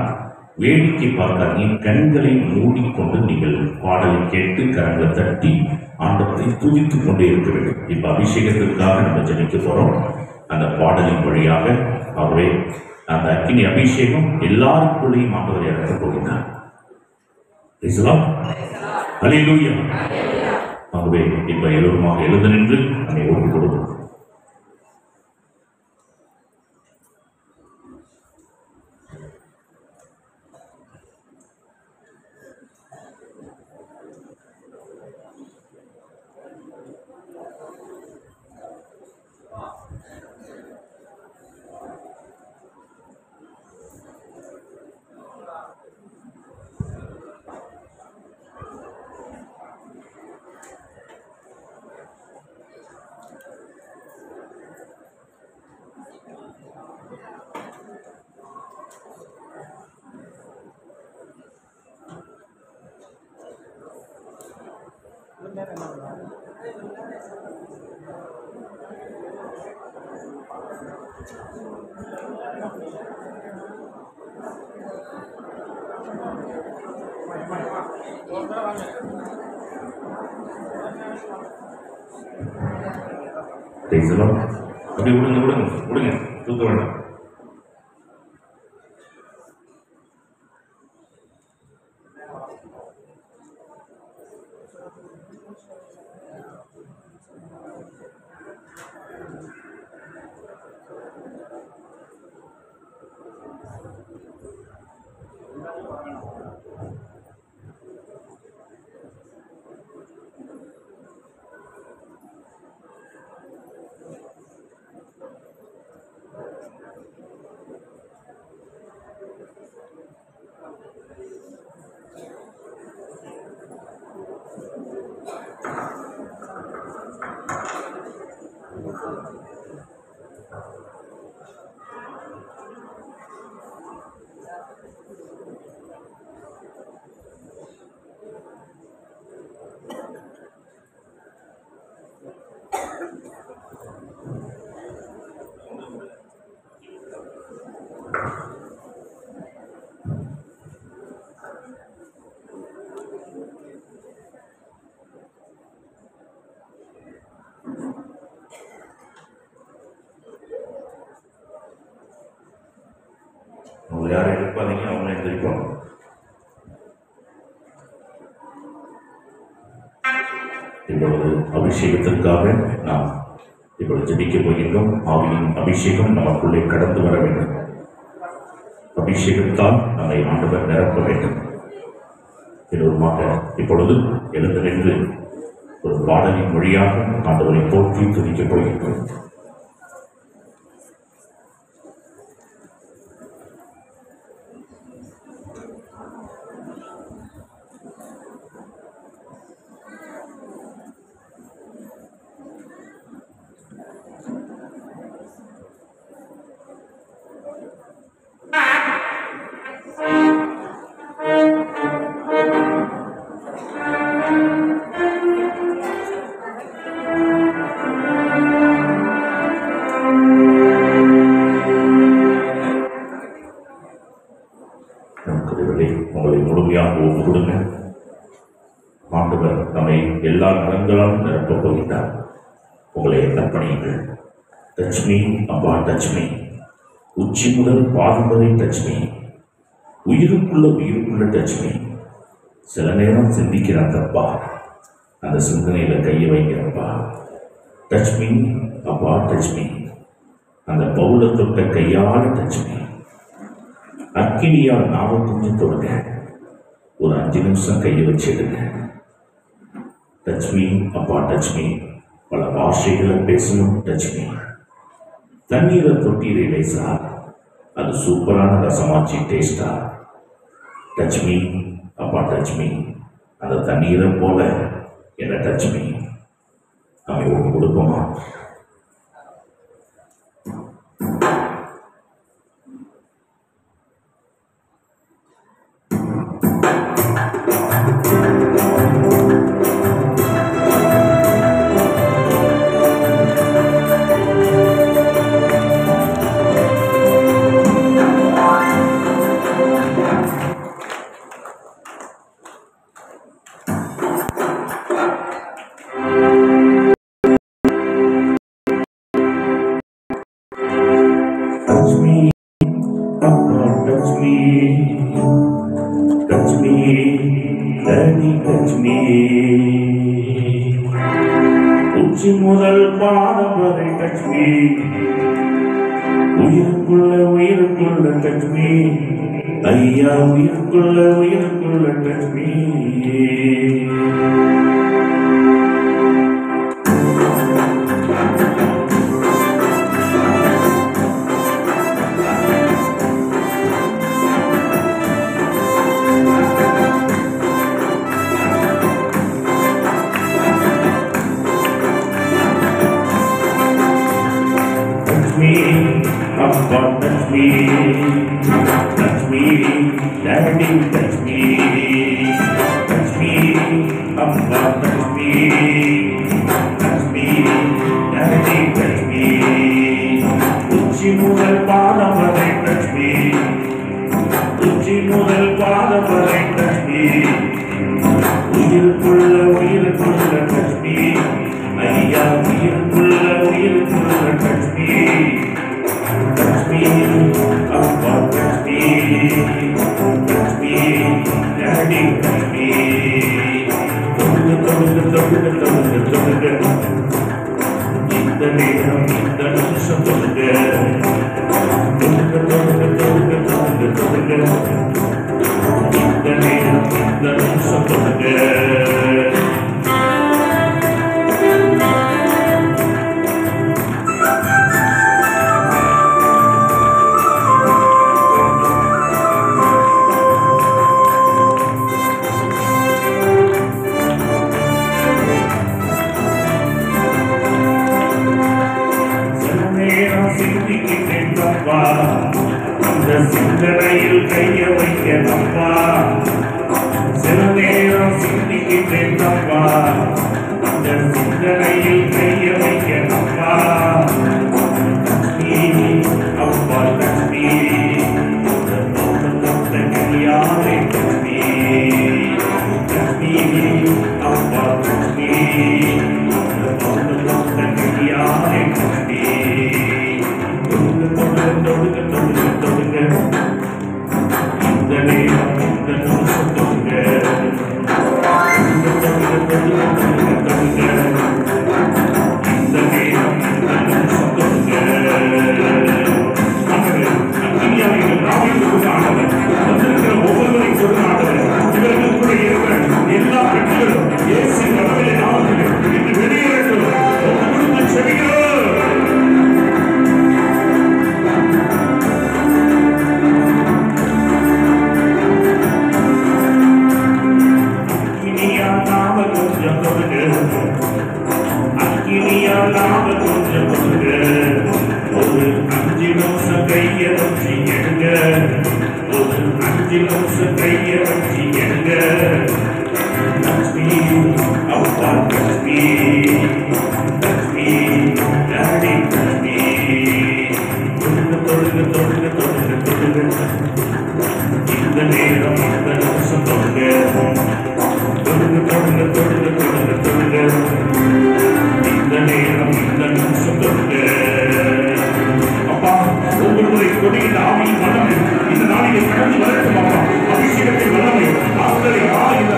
வேடிக்கை பார்க்காதீங்க, கண்களை மூடிக்கொண்டு நீங்கள் பாடலை கேட்டு கரங்களை தட்டி ஆண்டவரை துதித்து கொண்டே இருக்க வேண்டும். இப்ப அபிஷேகத்திற்காக நம்ம ஜெபிக்க போறோம். அந்த பாடலின் வழியாக அவரே அந்த அக்கினி அபிஷேகம் எல்லாருக்குள்ளேயும் ஆண்டவர் இறக்க போகிறார். அல்லேலூயா. ஆகவே இப்ப எல்லோருமாக எழுந்து நின்று நம்மை ஒப்புக் கொடுக்கிறோம். அப்படி விடுங்க விடுங்க விடுங்க, தூக்க வேண்டாம். உங்களை யாரும் எழுப்பாதீங்க, அவங்களே எழுந்திருப்பாங்க. இப்பொழுது அபிஷேகத்திற்காக நாம் இப்பொழுது ஜெபிக்க போகின்றோம். ஆவியின் அபிஷேகம் நமக்குள்ளே கடந்து வர வேண்டும். அபிஷேகத்தால் நம்மை ஆண்டவர் நிரப்ப வேண்டும். எல்லோருமாக இப்பொழுது எழுந்து நின்று ஒரு பாடலின் வழியாக ஆண்டவரை போற்றி துதிக்கப் போகின்றோம். உங்களை முழுமையாக ஒப்புக் கொடுங்க. ஆண்டவர் நம்மை எல்லா நலங்களாலும் நிரப்பப் போகின்றார். உங்களை அர்ப்பணியுங்கள். டச் மீ அப்பா, டச் மீ. உச்சி முதல் பாதம் வரை டச் மீ. உயிருக்குள்ள டச் மீ. சில நேரம் சிந்திக்கிறாங்கப்பா, அந்த சிந்தனையில கையை வைக்கிறப்பா. டச் மீ அப்பா, டச் மீ. அந்த பவுல தொட்ட கையால டச் மீ. அக்கினியால் நாம கொஞ்சம் தொடுங்க. ஒரு 5 நிமிஷம் கையை வச்சிடுங்க. டச் மீ அப்பா, டச் மீ. பல பாஷைகளை பேசணும். Touch me. தண்ணீரை தொட்டீரை லேசா, அது சூப்பரான ரசமாச்சி டேஸ்டா. டச் மீ அப்பா, டச் மீ. அந்த தண்ணீரை போல என்ன டச் மீ. நம்ம ஒன்று கொடுப்போமா? Daddy touch me. உச்சி முதல் பாதம் வரை touch me. உயிருக்குள்ள touch me. ஐயா உயிருக்குள்ள touch me. Papa, touch me, Daddy, touch me, Papa, touch me, Daddy, touch me. உச்சி முதல் பாதம் வரை touch me, உச்சி முதல் பாதம் வரை touch me. உயிருக்குள்ள touch me, ஐயா உயிருக்குள்ள touch me. Touch me, Papa, touch me, Daddy, touch me. இந்த நேரம் இந்த நிமிஷம் தொடுங்க. இந்த நேரம் இந்த நிமிஷம் தொடுங்க. அந்த சிந்தனையில் கைய வைக்கலப்பா, சில நேரம் சிந்திக்கிட்டேன்ப்பா, அந்த சிந்தனையில் கைய வைக்கலப்பா. அப்பா தம்பி கையாலே தம்பி அப்பா தம்பி கையாலே தம்பி. இந்த நேரம் இந்த நிமிஷம் தொடுங்க. இந்த நேரம் இந்த நிமிஷம் தொடுங்க. வந்திருக்கிற ஒவ்வொருவரை கொடுத்தாண்டவர் இவர்கள் கூட இருக்கிற எல்லா பெண்களும் இயேசு கடவுளை நாமத்தில் இன்று வெளியேறட்டும். ஒவ்வொரு செவிகளோ ஒரு 5 நிமிஷம் கைய வச்சு எடுங்க. ஒரு 5 நிமிஷம் கைய வச்சு எடுங்க. லட்சுமி அப்பா லட்சுமி டாடி லட்சுமி. தொடுங்க. இந்த நேரம் இந்த நிமிஷம் தொடுங்க. இந்த நேரம் இந்த நிமிஷம் தொடுங்க. அப்பா ஒவ்வொருவரை கொடியின் ஆவியின் வல்லமை இந்த நாளிலே கடந்து வரட்டும். அப்பா அபிஷேகத்தின் வல்லமை ஆசிரியர் இந்த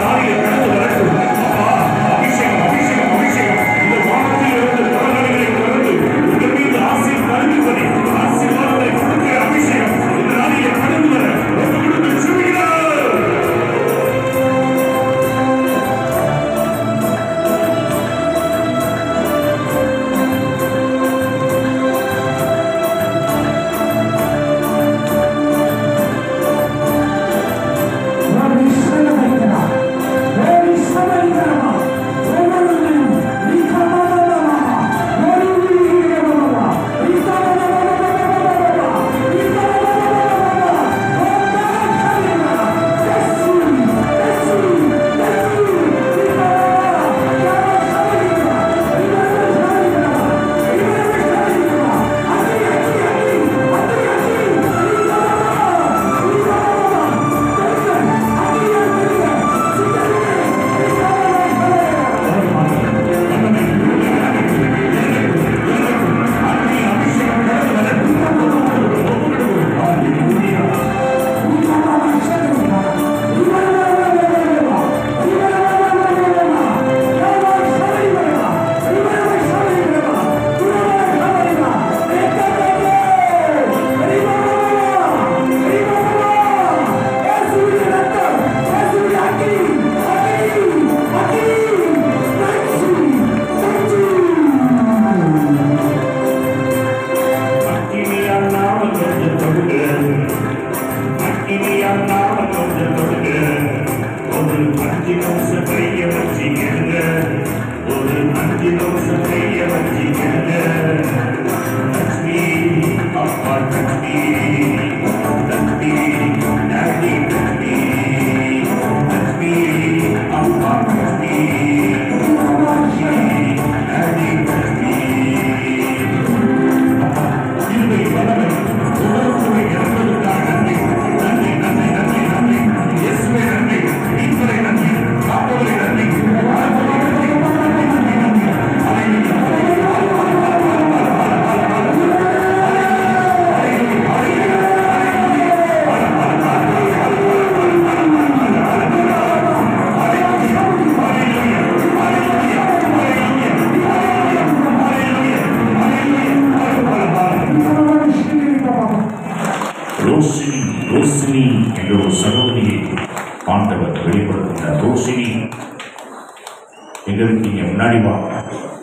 எங்க இருக்கீங்க? முன்னாடி வா.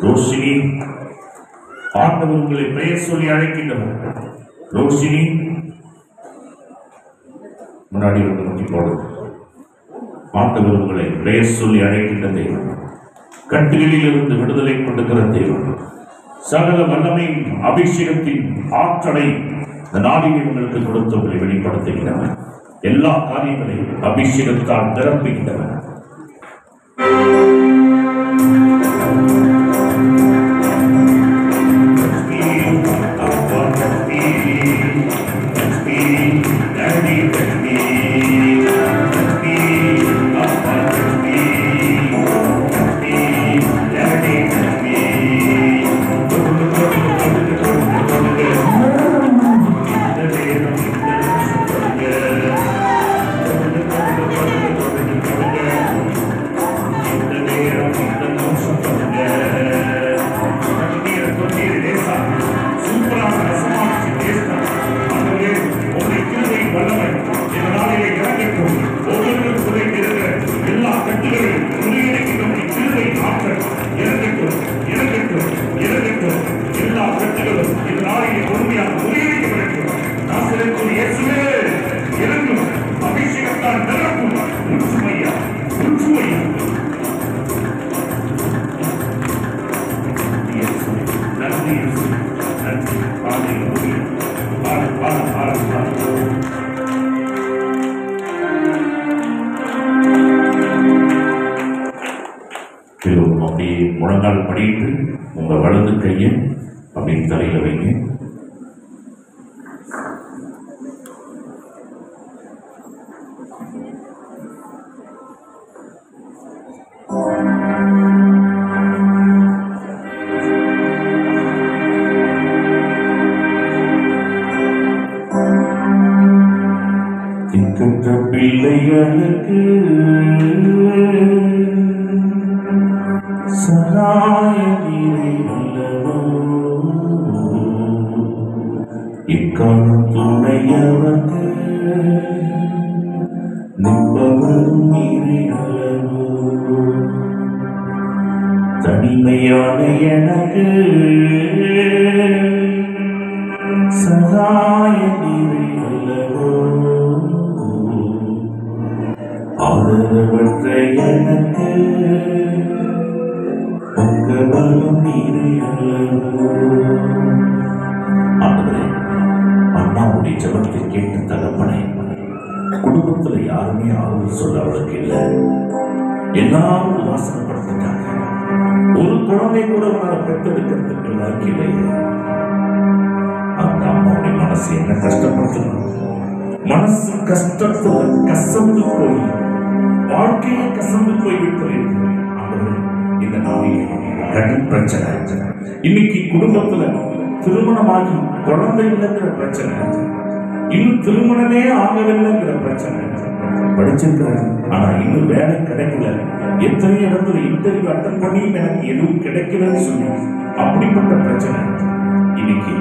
ரோஷினி, ஆண்டவர் உங்களை பெயர் சொல்லி அழைக்கின்றவர். ரோஷினி, முன்னாடி வந்து முட்டி போடு. ஆண்டவர் உங்களை பெயர் சொல்லி அழைக்கின்ற தேவன், கட்டுகளில் இருந்து விடுதலை கொடுக்கிற தேவன், சகல வல்லமையின் அபிஷேகத்தின் ஆற்றலை இந்த நாளில் உங்களுக்கு கொடுத்து உங்களை வெளிப்படுத்துகிறவர், எல்லா காரியங்களையும் அபிஷேகத்தால் நிரப்புகின்றவர். அப்படியே முழங்கால் படிட்டு உங்க வலது கையை அப்படின்னு தலையில வைங்க. பிள்ளைகளுக்கு சகாய நீரல்லவோ, இக்காலம் துணையவர்க்கு நிற்பவரும் நீரே அல்லவோ. தனிமையான எனக்கு சகாய நீரே அல்லவோ, ஆதரவற்ற எனக்கு பலம் நீரே அல்லவோ. ஆண்டவரே, அண்ணாவுடைய ஜெபத்தை கேட்டு தகப்பனே, குடும்பத்துல யாருமே ஆறுதல் சொல்ல அவளுக்கு இல்லை, எல்லாரும் உதாசனப்படுத்திட்டாங்க. ஒரு குழந்தை கூட உன்னால பெற்றெடுக்கிறதுக்கு எல்லாருக்கு இல்லையே. அந்த அம்மாவுடைய மனசு என்ன கஷ்டப்படுத்தணும், மனசு கஷ்டத்துல கசந்து போய் வாழ்க்கையை கசந்து போய் விட்டு இந்த நாளில் கடும் பிரச்சனை, இன்னைக்கு குடும்பத்துல திருமணமாகி குழந்தை இல்லைங்கிற பிரச்சனை, இன்னும் திருமணமே ஆகவில்லைங்கிற பிரச்சனை, படிச்சிருக்கிறாங்க ஆனா இன்னும் வேலை கிடைக்கல, எத்தனை இடத்துல இன்டர்வியூ அட்டன் பண்ணியும் எனக்கு எதுவும் கிடைக்கலன்னு சொல்லி அப்படிப்பட்ட பிரச்சனை. இன்னைக்கு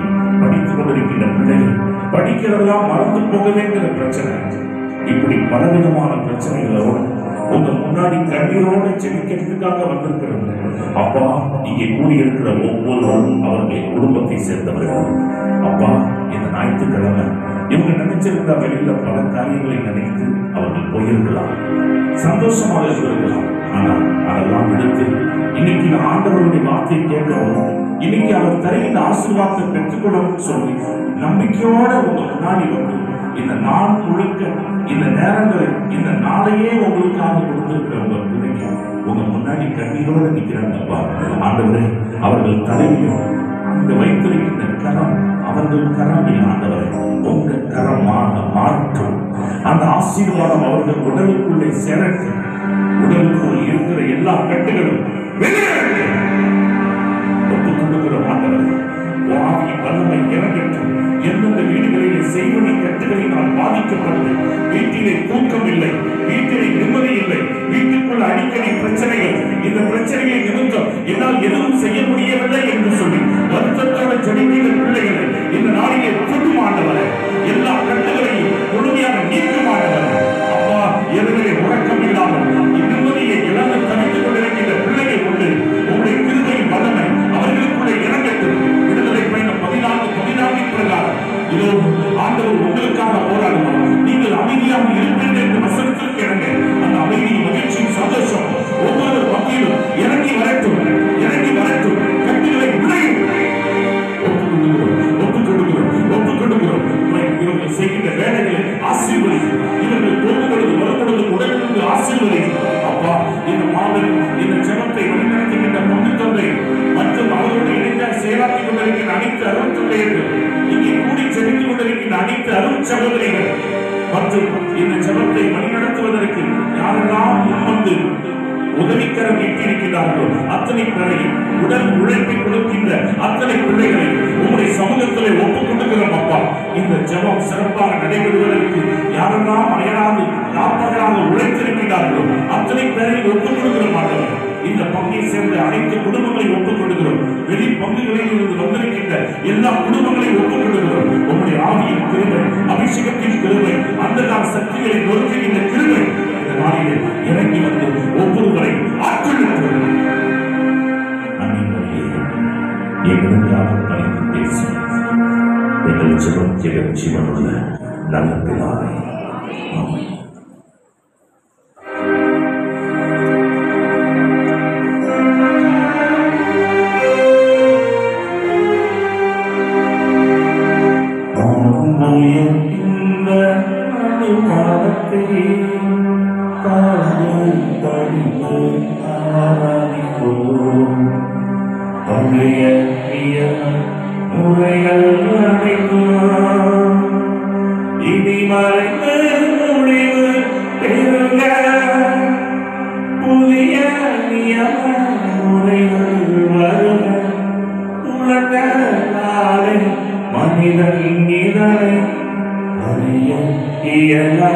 படித்துக் கொண்டிருக்கின்ற பிள்ளைகள் படிக்கிறதெல்லாம் மறந்து போகவேங்கிற பிரச்சனை, இப்படி பலவிதமான பிரச்சனைகளோட உங்க முன்னாடி கண்ணீரோட ஜெபிக்கிறதுக்காக வந்திருக்கிறாங்க. அப்பா, இங்கே கூடியிருக்கிற ஒவ்வொருவரும் அவர்களுடைய குடும்பத்தை சேர்ந்தவர்கள். அப்பா, இந்த ஞாயிற்றுக்கிழமை இவங்க நினைச்சிருந்த வெளியில பல காரியங்களை நினைத்து அவர்கள் போயிருக்கலாம், சந்தோஷமாக இருந்திருக்கலாம். ஆனா அதெல்லாம் விடுத்து இன்னைக்கு நான் ஆண்டவருடைய வார்த்தையை கேட்கணும், இன்னைக்கு அவர் தருகின்ற ஆசீர்வாதத்தை பெற்றுக்கொள்ளணும்னு சொல்லி நம்பிக்கையோட உங்க முன்னாடி வந்து இந்த நாள் முழுக்க இந்த நேரங்களை இந்த நாளையே உங்களுக்காக கொடுத்திருக்கிற உங்க பிள்ளைங்க உங்க முன்னாடி கண்ணீரோட நிற்கிறாங்கப்பா. ஆண்டவரே, அவர்கள் தலையிலும் அங்க வைத்திருக்கின்ற கரம் அவர்கள் கரம் ஆண்டவரை உங்க கரமாக மாற்றும். அந்த ஆசீர்வாதம் அவர்கள் உடலுக்குள்ளே சேரட்டு, உடலுக்குள் இருக்கிற எல்லா கட்டுகளும் ஒப்புக்கொண்டுகிற ஆண்டவரை வாங்கி வல்லமை இறங்கட்டும். எந்தெந்த வீடுகளிலே செய்வனை கட்டுகளினால் பாதிக்கப்பட்டு வீட்டிலே தூக்கம் இல்லை, வீட்டிலே நிம்மதி இல்லை, வீட்டுக்குள் அடிக்கடி பிரச்சனைகள், இந்த பிரச்சனையை நிமித்தம் என்னால் எதுவும் செய்ய முடியவில்லை என்று சொல்லி வருத்தத்தோட ஜெபிக்கிற பிள்ளைகளை இந்த நாளிலே கூட்டுமாண்டவரை எல்லா கட்டுகளையும் முழுமையாக நீக்குமாண்டவரை அப்பா, எதிரே உறக்கம் இல்லாமல் நிம்மதியை இழந்து தவித்துக் கொண்டிருக்கின்ற பிள்ளைகள் அத்தனை பேரையும் உடல் உழைப்பை கொடுக்கின்ற அத்தனை பிள்ளைகளை உங்களுடைய சமூகத்திலே ஒப்புக் கொடுக்கிறோம் அப்பா. இந்த ஜெபம் சிறப்பாக நடைபெறுவதற்கு யாரெல்லாம் அயராது நாற்பகலாக உழைத்திருக்கிறார்களோ அத்தனை பேரையும் ஒப்புக் கொடுக்கிற மாட்டோம். இந்த பங்கை சேர்ந்த அனைத்து குடும்பங்களை ஒப்புக் கொடுக்கிறோம். வெளி பங்குகளில் இருந்து வந்திருக்கின்ற எல்லா குடும்பங்களையும் ஒப்புக் கொடுக்கிறோம். உங்களுடைய ஆவியின் கிருபை, அபிஷேகத்தின் கிருபை, அந்த கால சக்திகளை நொறுக்குகின்ற கிருபை இந்த நாளிலே இறங்கி வந்து ஒவ்வொருவரை ஆட்கொள்ளும். எங்களுக்காக பணிந்து பேசும் எங்கள் ஜெபம் ஜெகம் ஜீவனுள்ள நல்ல பிதாவே. ஆமென். இனி மறைந்து முடிவு பெறுக, புதிய நியம முறைகள் வருக. உலக நாளை மனிதன் இதனை அறிய இயலா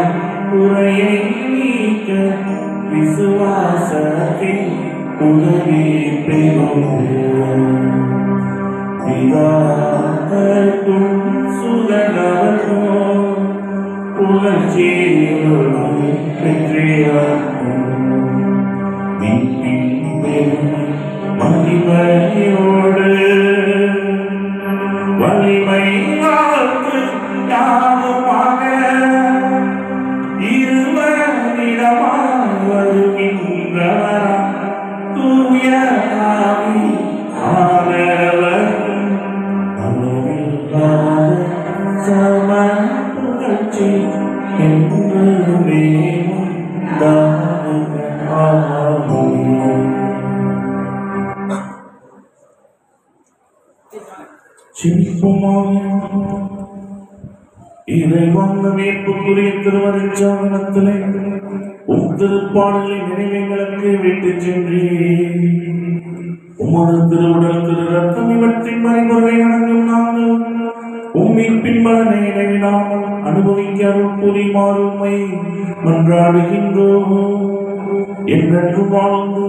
குறையை நீக்க விசுவாசத்தின் உதவி பெறுவோம். பிதாவுக்கும் சுதனவனுக்கும் புகழ்ச்சியோடு வெற்றியாகும். மீட்பின் பெருமை மகிமையோடு வலிமை வாழ்த்து யாவுமாக இருவரிடமாய் வருகின்றவரா தூய ஆவி ஆனவர் அணுவில்லாத சம புகழ்ச்சி என்றுமே உண்டாகுக. ஆமென். இறைவன் மீட்புக்குரிய திருவருட்சாதனத்திலே திருப்பாடலை நினைவுகளுக்கு விட்டு சென்றேன். உமது திருவுடல் திரு ரத்தம் இவற்றின் மறைமுறை வணங்கும் நாங்கள் உம்மின் பலனை நினைவிடாமல் அனுபவிக்க அருள் புரியுமாறு உம்மை மன்றாடுகின்றோம். என்றென்று வாழ்ந்து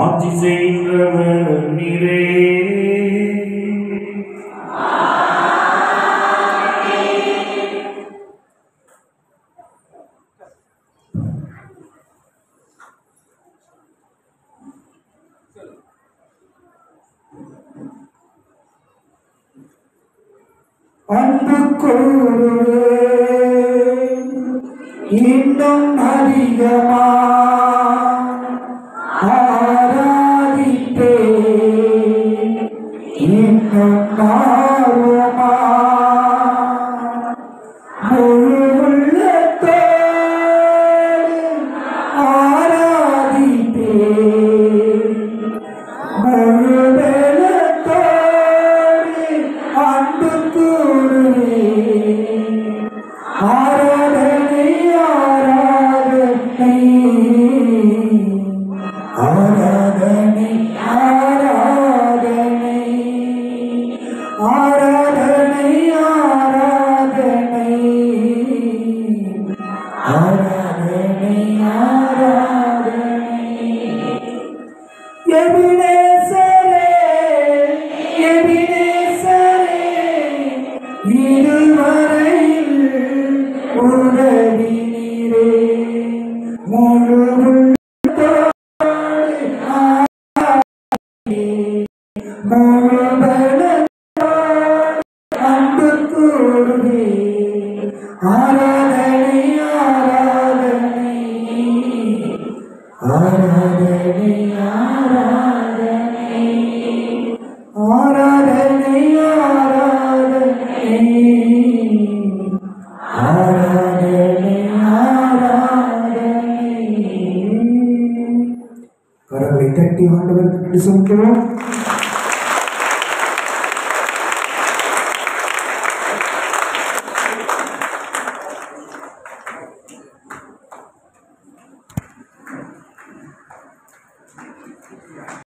ஆட்சி செய்கின்றவர் நீரே. அன்பு கூறுவே இன்னும் அதிகமா ஆராதிப்பே இன்னும் ஆர்வமா முழு உள்ளத்தோடு ஆராதிப்பே முழு அன்பு கூறுவே ஆராதனை ஆராதனை ஆராதனை ஆராதனை ஆராதனை ஆராதனை ஆராதனை ஆராதனை எபினேசரே எபினேசரே இதுவரையில் உதவி நீரே முழு முழு அன்பு கூறுவே ஆராதனை ஆராதனை ஆராதனை ஆராதனை ஆராதனை ஆராதனை ஆராதனை. கரங்களை தட்டி ஆண்டவருக்கு சொல்கிறோம்.